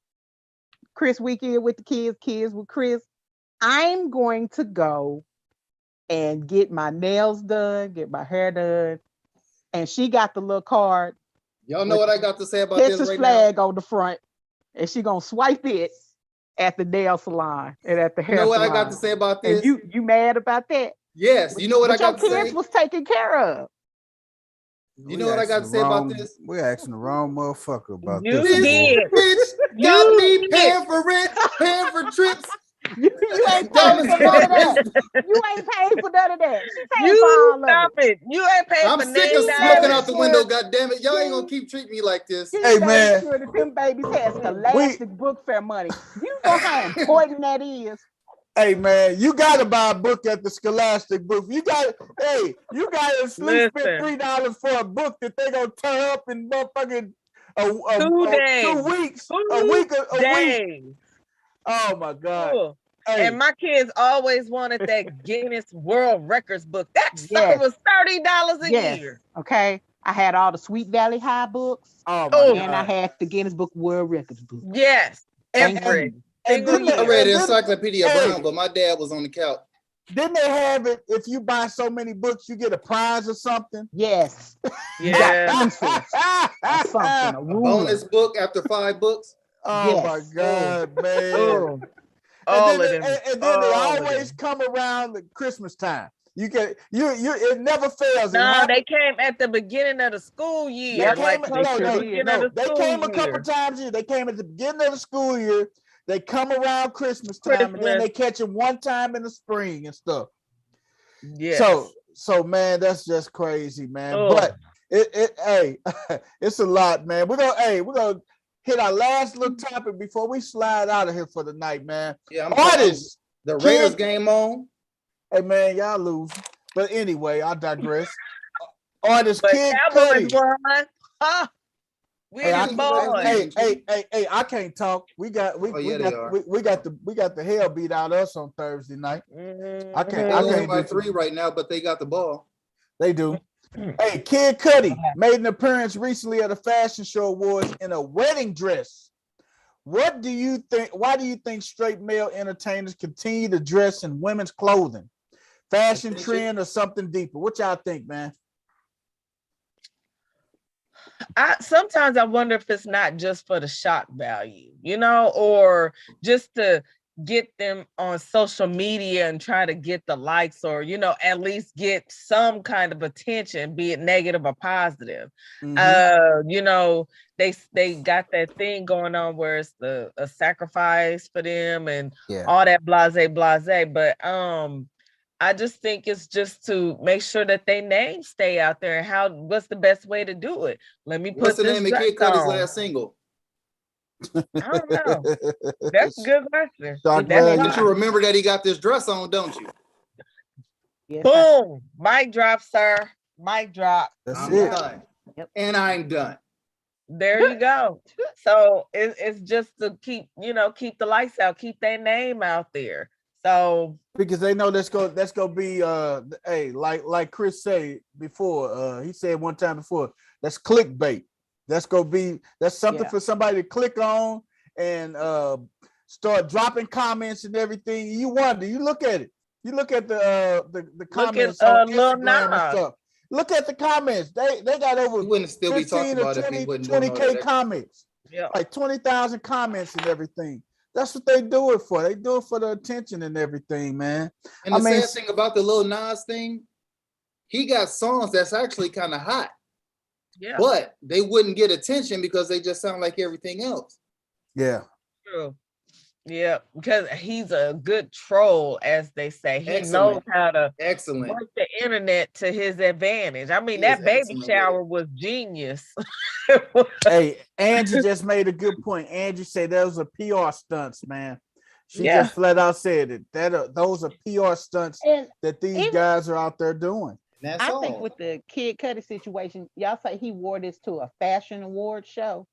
Speaker 3: Chris weekend with the kids with Chris. I'm going to go and get my nails done, get my hair done. And she got the little card.
Speaker 5: Y'all know what I got to say about
Speaker 3: Texas
Speaker 5: this right
Speaker 3: flag
Speaker 5: now?
Speaker 3: on the front. And she gonna swipe it at the nail salon and at the hair
Speaker 5: You know what
Speaker 3: salon.
Speaker 5: I got to say about
Speaker 3: And
Speaker 5: this?
Speaker 3: you mad about that?
Speaker 5: Yes. You know what I got to
Speaker 3: your kids
Speaker 5: say?
Speaker 3: was taken care of.
Speaker 5: You know what I got to say about this?
Speaker 1: We're asking the wrong motherfucker about
Speaker 4: You
Speaker 1: this.
Speaker 4: did.
Speaker 5: Bitch got
Speaker 4: You
Speaker 5: me
Speaker 4: did.
Speaker 5: paying for rent, paying for trips.
Speaker 3: You ain't paid for none of that. You ain't paid for none of that. She paid for
Speaker 4: You
Speaker 3: all of
Speaker 4: stop
Speaker 3: it.
Speaker 4: it. You ain't paid
Speaker 5: I'm
Speaker 4: for
Speaker 5: sick of
Speaker 4: $9.
Speaker 5: smoking out the window, goddammit. Y'all ain't gonna keep treating me like this.
Speaker 3: She
Speaker 1: Hey,
Speaker 3: made
Speaker 1: man.
Speaker 3: sure that them babies had scholastic book fair money. You know how important that is.
Speaker 1: Hey man, you gotta buy a book at the Scholastic book. You got you gotta at least spend $3 for a book that they gonna tear up in motherfucking
Speaker 4: 2 days.
Speaker 1: 2 weeks, a week. Oh my God.
Speaker 4: Cool.
Speaker 1: Hey.
Speaker 4: And my kids always wanted that Guinness World Records book. That sucker was $30 a year.
Speaker 3: Okay. I had all the Sweet Valley High books.
Speaker 1: Oh my God.
Speaker 3: And I had the Guinness Book World Records book.
Speaker 4: Yes. Every single year.
Speaker 5: I read Encyclopedia Brown, but my dad was on the couch.
Speaker 1: Didn't they have it? If you buy so many books, you get a prize or something?
Speaker 3: Yes.
Speaker 4: Yeah.
Speaker 5: A bonus book after 5 books.
Speaker 1: Oh my God, man.
Speaker 4: All of them.
Speaker 1: And then they always come around the Christmas time. You get it never fails.
Speaker 4: No, they came at the beginning of the school year.
Speaker 1: They came a couple times a year. They came at the beginning of the school year. They come around Christmas time, and then they catch them one time in the spring and stuff.
Speaker 4: Yeah.
Speaker 1: So man, that's just crazy, man. But it's a lot, man. We're gonna hit our last little topic before we slide out of here for the night, man.
Speaker 5: Yeah,
Speaker 1: artists.
Speaker 5: The Raiders game on.
Speaker 1: Hey man, y'all lose. But anyway, I digress. Artist Kid
Speaker 4: Cowboys
Speaker 1: Cudi.
Speaker 4: won. Huh? Hey,
Speaker 1: I can't talk. We got the hell beat out of us on Thursday night.
Speaker 5: I can't by 3 right now, but they got the ball.
Speaker 1: They do. Hey, Kid Cudi made an appearance recently at a fashion show awards in a wedding dress. What do you think? Why do you think straight male entertainers continue to dress in women's clothing? Fashion trend or something deeper? What y'all think, man?
Speaker 4: Sometimes I wonder if it's not just for the shock value, or just to get them on social media and try to get the likes, or at least get some kind of attention, be it negative or positive. They got that thing going on where it's a sacrifice for them and all that blase, but I just think it's just to make sure that their names stay out there. And what's the best way to do it? Let me put
Speaker 5: What's the name of Kid Cudi's last single?
Speaker 4: I don't know. That's a good question.
Speaker 5: But you remember that he got this dress on, don't you?
Speaker 3: Yes,
Speaker 4: boom. Mic drop, sir. Mic drop.
Speaker 1: That's
Speaker 5: it. Done. Yep. And I'm done.
Speaker 4: There you go. So it's just to keep the lights out, keep their name out there. So
Speaker 1: because they know that's gonna be like Chris said before. He said one time before, that's clickbait. That's something for somebody to click on and start dropping comments and everything. You wonder, you look at it. You look at the comments on Instagram and stuff. Look at the comments. They got over 15 or 20K comments. Yeah. Like 20,000 comments and everything. That's what they do it for. They do it for the attention and everything, man.
Speaker 5: And the sad thing about the Lil Nas thing, he got songs that's actually kind of hot. Yeah. But they wouldn't get attention because they just sound like everything else.
Speaker 1: Yeah.
Speaker 4: True. Yeah, because he's a good troll, as they say. He knows how to work the internet to his advantage. I mean, that baby shower was genius.
Speaker 1: Hey, Angie just made a good point. Angie said that was a PR stunts, man. She just flat out said it. Those are PR stunts that these guys are out there doing.
Speaker 3: I think with the Kid Cudi situation, y'all say he wore this to a fashion award show.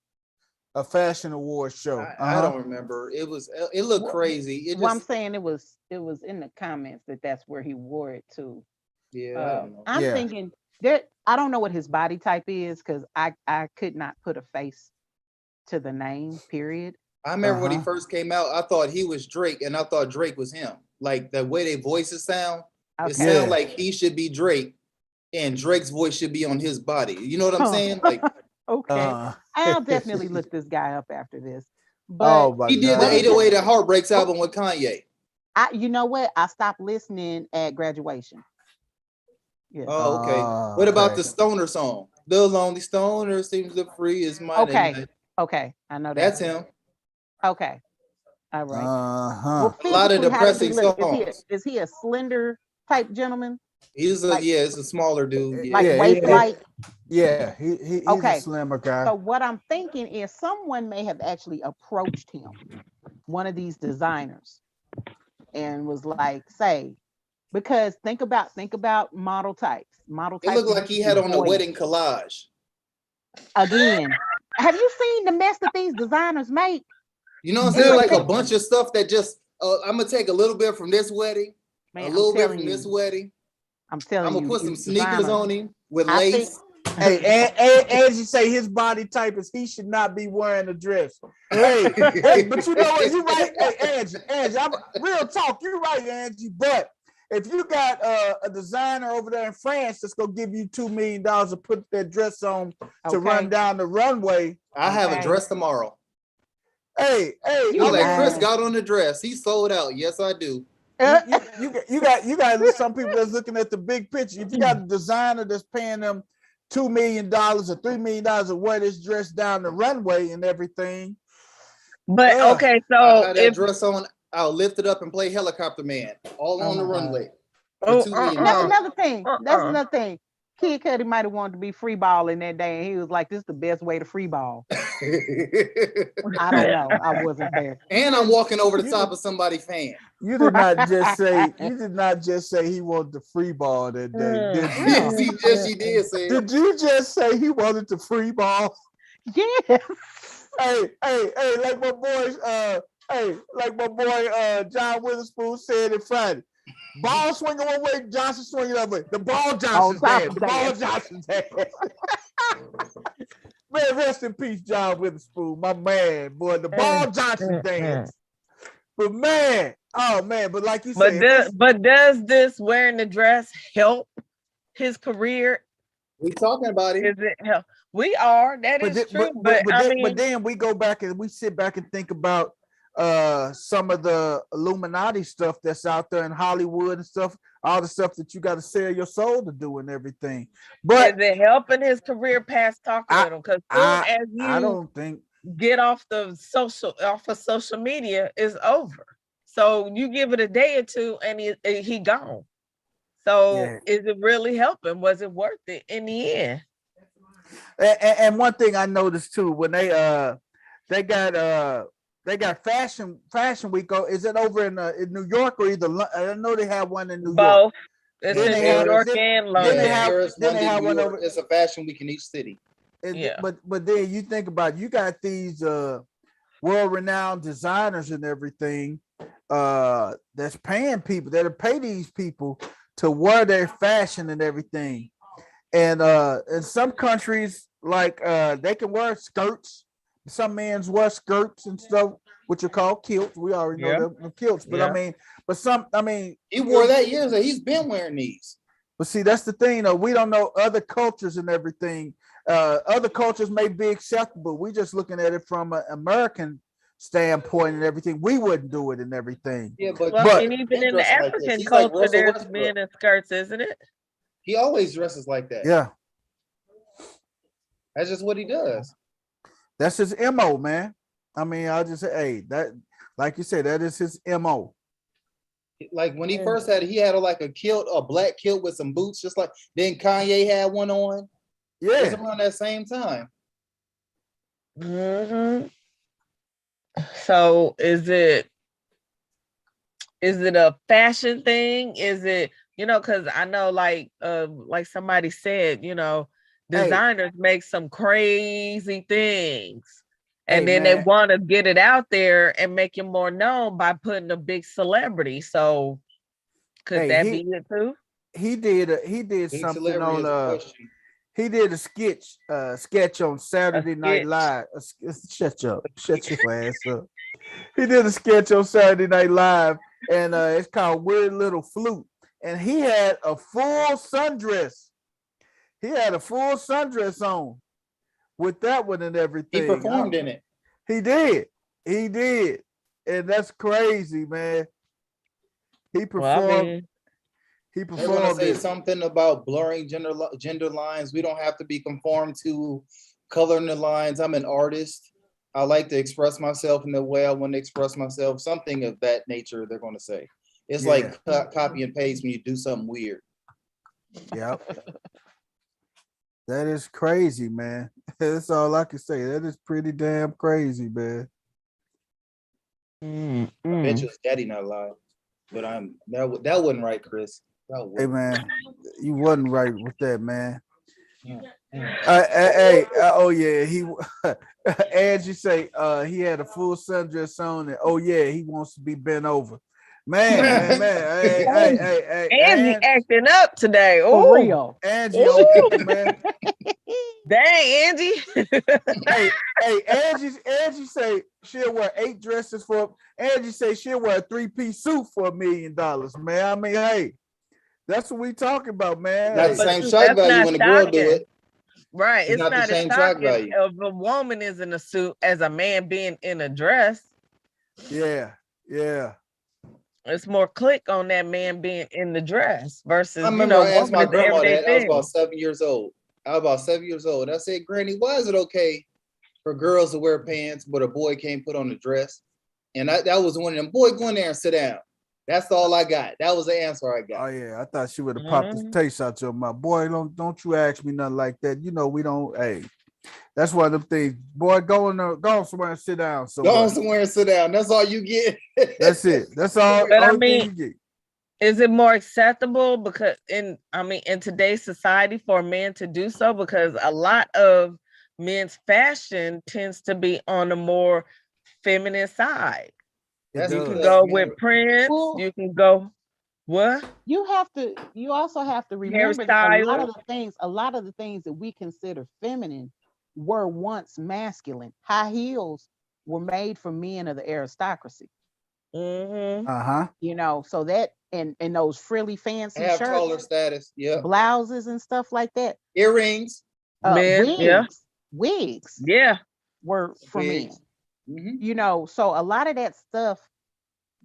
Speaker 1: A fashion award show.
Speaker 5: I don't remember. It looked crazy.
Speaker 3: I'm saying it was in the comments that's where he wore it to.
Speaker 5: Yeah,
Speaker 3: I'm thinking that I don't know what his body type is because I could not put a face to the name. Period.
Speaker 5: I remember when he first came out, I thought he was Drake, and I thought Drake was him. Like the way their voices sound, it sounds like he should be Drake, and Drake's voice should be on his body. You know what I'm saying? Like,
Speaker 3: okay, I'll definitely look this guy up after this.
Speaker 1: Oh
Speaker 3: But
Speaker 1: my
Speaker 5: he did the
Speaker 1: God.
Speaker 5: 808 and Heartbreaks album with Kanye.
Speaker 3: you know what? I stopped listening at graduation. Yeah.
Speaker 5: Oh, okay. What about the Stoner song? The Lonely Stoner seems the free is mine.
Speaker 3: Okay. Okay. I know that.
Speaker 5: That's him.
Speaker 3: Okay. All right.
Speaker 1: Well,
Speaker 5: a lot of depressing songs.
Speaker 3: Is he a slender type gentleman?
Speaker 5: He's it's a smaller dude.
Speaker 3: Like waist light.
Speaker 1: Yeah, he's a slimmer guy.
Speaker 3: So what I'm thinking is someone may have actually approached him, one of these designers, and was like, say, because think about model types.
Speaker 5: It looked like he had on a wedding collage.
Speaker 3: Again, have you seen the mess that these designers make?
Speaker 5: You know what I'm saying? Like a bunch of stuff that just I'm gonna take a little bit from this wedding, a little bit from this wedding.
Speaker 3: I'm telling you,
Speaker 5: I'm gonna put some sneakers on him with lace.
Speaker 1: Hey, Angie say his body type is he should not be wearing a dress. Hey, but you know what? You're right. Hey, Angie, I'm real talk. You're right, Angie. But if you got a designer over there in France that's gonna give you $2 million to put that dress on to run down the runway,
Speaker 5: I have a dress tomorrow.
Speaker 1: Hey,
Speaker 5: you like Chris got on the dress. He sold out. Yes, I do.
Speaker 1: You got some people that's looking at the big picture. If you got a designer that's paying them $2 million or $3 million to wear this dress down the runway and everything.
Speaker 4: But okay, so
Speaker 5: I had that dress on, I'll lift it up and play Helicopter Man all on the runway.
Speaker 3: That's another thing. That's another thing. Kid Cudi might have wanted to be free balling that day, and he was like, "This is the best way to free ball." I don't know. I wasn't there.
Speaker 5: And I'm walking over the top of somebody's fan.
Speaker 1: You did not just say. You did not just say he wanted to free ball that day. Did you?
Speaker 5: Yes, he did say.
Speaker 1: Did you just say he wanted to free ball?
Speaker 3: Yes.
Speaker 1: Hey, like my boy, John Witherspoon said it Friday. Ball swinging one way, Johnson swinging the other way. The ball Johnson's dead. The ball Johnson's dead. Man, rest in peace, John Witherspoon, my man, boy. The ball Johnson dance. But man, but like you said,
Speaker 4: but does this wearing the dress help his career?
Speaker 5: We talking about it.
Speaker 4: Is it help? We are. That is true. But
Speaker 1: then we go back and we sit back and think about some of the Illuminati stuff that's out there in Hollywood and stuff, all the stuff that you got to sell your soul to do and everything. But
Speaker 4: is it helping his career past talking with him? Because as you
Speaker 1: I don't think
Speaker 4: get off of social media, is over. So you give it a day or two and he gone. So is it really helping? Was it worth it in the end?
Speaker 1: And one thing I noticed too, when they got fashion week. Is it over in New York or either? I know they have one in New York.
Speaker 4: Both. It's in New York and London.
Speaker 1: Then they have one over.
Speaker 5: It's a fashion week in each city.
Speaker 1: But then you think about you got these world-renowned designers and everything that's paying people that'll pay these people to wear their fashion and everything. And in some countries, like they can wear skirts. Some men's wear skirts and stuff, which are called kilts. We already know them kilts. But
Speaker 5: he wore that years ago. He's been wearing these.
Speaker 1: But see, that's the thing, though. We don't know other cultures and everything. Other cultures may be acceptable. We're just looking at it from an American standpoint and everything. We wouldn't do it and everything.
Speaker 5: Yeah, but
Speaker 4: and even in the African culture, there's men in skirts, isn't it?
Speaker 5: He always dresses like that.
Speaker 1: Yeah.
Speaker 5: That's just what he does.
Speaker 1: That's his MO, man. I mean, I'll just say, hey, that, like you said, that is his MO.
Speaker 5: Like when he first had it, he had a kilt, a black kilt with some boots, just like then Kanye had one on.
Speaker 1: Yeah.
Speaker 5: It was around that same time.
Speaker 4: Mm-hmm. So is it a fashion thing? Is it, because I know like somebody said, designers make some crazy things. And then they want to get it out there and make it more known by putting a big celebrity. So could that be it too?
Speaker 1: he did
Speaker 5: Big
Speaker 1: something
Speaker 5: celebrity
Speaker 1: on
Speaker 5: is a question.
Speaker 1: he did a sketch on Saturday Night
Speaker 4: sketch.
Speaker 1: Live. Shut your ass up. He did a sketch on Saturday Night Live, and it's called Weird Little Flute. And he had a full sundress. He had a full sundress on with that one and everything.
Speaker 5: He performed in it.
Speaker 1: He did. He did. And that's crazy, man. He performed.
Speaker 4: Well, I mean,
Speaker 1: he
Speaker 5: They're gonna
Speaker 1: performed
Speaker 5: say
Speaker 1: it.
Speaker 5: something about blurring gender lines. We don't have to be conformed to coloring the lines. I'm an artist. I like to express myself in the way I want to express myself. Something of that nature. They're gonna say it's like copy and paste when you do something weird.
Speaker 1: Yep. That is crazy, man. That's all I can say. That is pretty damn crazy, man.
Speaker 5: I bet you it's daddy not alive, but that wasn't right, Chris.
Speaker 1: Hey, man, you wasn't right with that, man.
Speaker 5: Yeah.
Speaker 1: Hey, oh yeah, he Angie say he had a full sundress on, and oh yeah, he wants to be bent over. Man. Hey,
Speaker 4: Angie acting up today.
Speaker 3: For
Speaker 4: Oh,
Speaker 3: real.
Speaker 1: Angie on people, man.
Speaker 4: Dang, Angie.
Speaker 1: Hey, Angie say she'll wear 8 dresses for. Angie say she'll wear a 3-piece suit for $1 million, man. I mean, hey, that's what we talking about, man.
Speaker 5: Not
Speaker 1: Hey.
Speaker 5: the same shock value when the girl do it.
Speaker 4: Right. It's
Speaker 5: not the
Speaker 4: not
Speaker 5: same
Speaker 4: as
Speaker 5: shock
Speaker 4: shocking
Speaker 5: value.
Speaker 4: if a woman is in a suit as a man being in a dress.
Speaker 1: Yeah.
Speaker 4: It's more click on that man being in the dress versus,
Speaker 5: I remember I asked my
Speaker 4: woman is an
Speaker 5: grandma
Speaker 4: everyday
Speaker 5: that. I was
Speaker 4: thing.
Speaker 5: about 7 years old. I said, Granny, why is it okay for girls to wear pants, but a boy can't put on a dress? And that was one of them. Boy, go in there and sit down. That's all I got. That was the answer I got.
Speaker 1: Oh yeah, I thought she would have popped the taste out your mouth. Boy, don't you ask me nothing like that. We don't. Hey, that's one of them things. Boy, go somewhere and sit down.
Speaker 5: Go somewhere and sit down. That's all you get.
Speaker 1: That's it. That's all.
Speaker 4: But
Speaker 1: only thing you get.
Speaker 4: Is it more acceptable because in today's society for a man to do so? Because a lot of men's fashion tends to be on the more feminine side. You can go with Prince. Well, you can go what?
Speaker 3: You also have to remember that a lot of the things that we consider feminine were once masculine. High heels were made for men of the aristocracy.
Speaker 4: Mm-hmm.
Speaker 3: So that and those frilly fancy
Speaker 5: have
Speaker 3: shirts,
Speaker 5: taller status,
Speaker 3: blouses and stuff like that.
Speaker 5: Earrings,
Speaker 3: wigs, were for men.
Speaker 5: Mm-hmm.
Speaker 3: So a lot of that stuff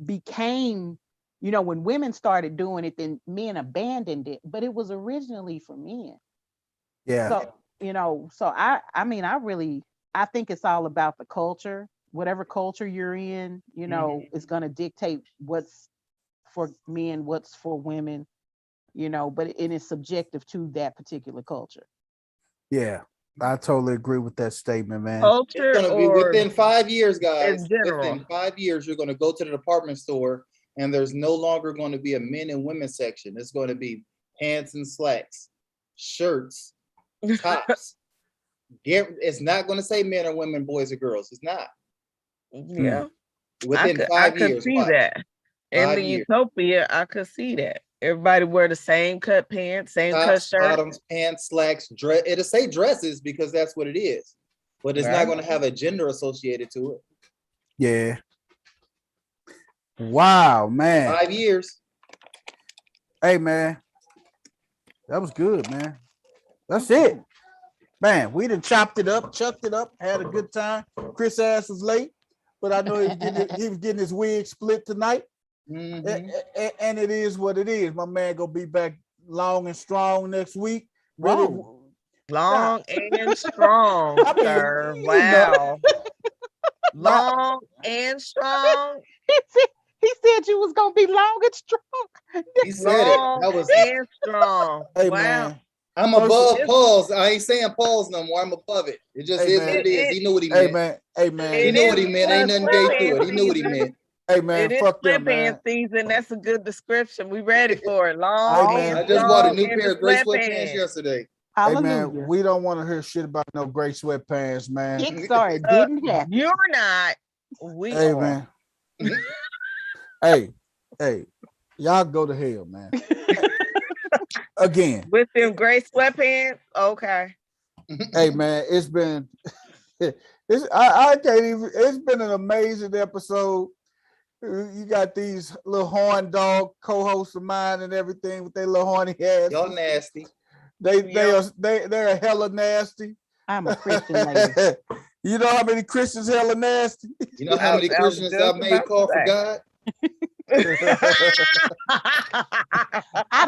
Speaker 3: became, when women started doing it, then men abandoned it, but it was originally for men.
Speaker 1: Yeah.
Speaker 3: So I think it's all about the culture. Whatever culture you're in, is going to dictate what's for men, what's for women, but it is subjective to that particular culture.
Speaker 1: Yeah, I totally agree with that statement, man.
Speaker 4: Culture
Speaker 5: it's going to be within 5 years, guys.
Speaker 4: In general.
Speaker 5: Within 5 years, you're going to go to the department store and there's no longer going to be a men and women section. It's going to be pants and slacks, shirts, tops. It's not going to say men or women, boys or girls. It's not.
Speaker 4: Yeah.
Speaker 5: Within 5 years.
Speaker 4: I could see that. In the utopia, I could see that. Everybody wear the same cut pants, same cut shirt.
Speaker 5: Bottoms, pants, slacks, dress. It'll say dresses because that's what it is. But it's not going to have a gender associated to it.
Speaker 1: Yeah. Wow, man.
Speaker 5: 5 years.
Speaker 1: Hey, man. That was good, man. That's it. Man, we done chopped it up, chucked it up, had a good time. Chris ass was late, but I know he was getting his wig split tonight.
Speaker 5: Mm-hmm.
Speaker 1: And it is what it is. My man gonna be back long and strong next week.
Speaker 4: Long and strong, sir. Wow. Long and strong.
Speaker 3: He said you was gonna be long and strong.
Speaker 5: He said it. That was
Speaker 4: and strong.
Speaker 1: Hey,
Speaker 4: wow.
Speaker 1: Man.
Speaker 5: I'm above pause. I ain't saying pause no more. I'm above it. It just is what it is. He knew what he meant.
Speaker 1: Hey man.
Speaker 5: He knew what he meant. Ain't nothing gay to it. He knew what he meant.
Speaker 1: Hey man, fuck them, man.
Speaker 4: Season. That's a good description. We ready for it. Long.
Speaker 1: Hey, man.
Speaker 5: I just bought a new pair of gray sweatpants yesterday.
Speaker 3: Hallelujah.
Speaker 1: Hey man, we don't want to hear shit about no gray sweatpants, man.
Speaker 3: Sorry, didn't happen.
Speaker 4: You're not. We
Speaker 1: hey
Speaker 4: are.
Speaker 1: Man. hey, y'all go to hell, man. again.
Speaker 4: With them gray sweatpants. Okay.
Speaker 1: Hey man, it's been I can't even, it's been an amazing episode. You got these little horn dog co-hosts of mine and everything with their little horny ass.
Speaker 5: Y'all nasty.
Speaker 1: They're hella nasty.
Speaker 3: I'm a Christian lady.
Speaker 1: You know how many Christians hella nasty?
Speaker 5: You know how many Christians I made call for God?
Speaker 3: I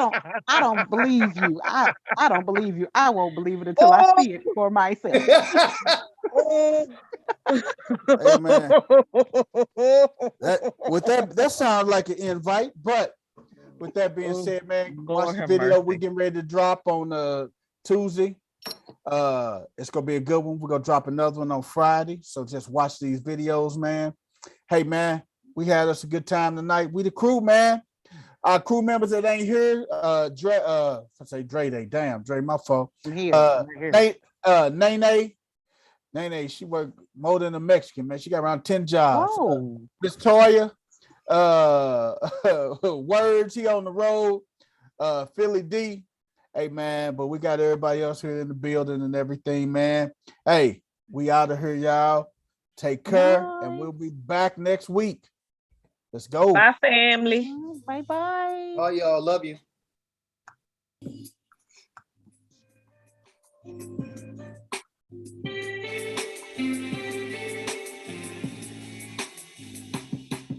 Speaker 3: don't believe you. I don't believe you. I won't believe it until I see it for myself.
Speaker 1: Hey man, that sounds like an invite. But with that being said, man, watch the video. We getting ready to drop on Tuesday. It's gonna be a good one. We're gonna drop another one on Friday. So just watch these videos, man. Hey man, we had us a good time tonight. We the crew, man. Our crew members that ain't here, Dre, I say Dre Day. Damn, Dre, my fault.
Speaker 3: I'm here.
Speaker 1: Nene, she worked more than a Mexican, man. She got around 10 jobs.
Speaker 3: Oh.
Speaker 1: Miss Toya, Words, he on the road. Philly D. Hey, man, but we got everybody else here in the building and everything, man. Hey, we out of here, y'all. Take care, and we'll be back next week. Let's go.
Speaker 4: Bye, family.
Speaker 3: Bye-bye.
Speaker 5: Oh, y'all love you.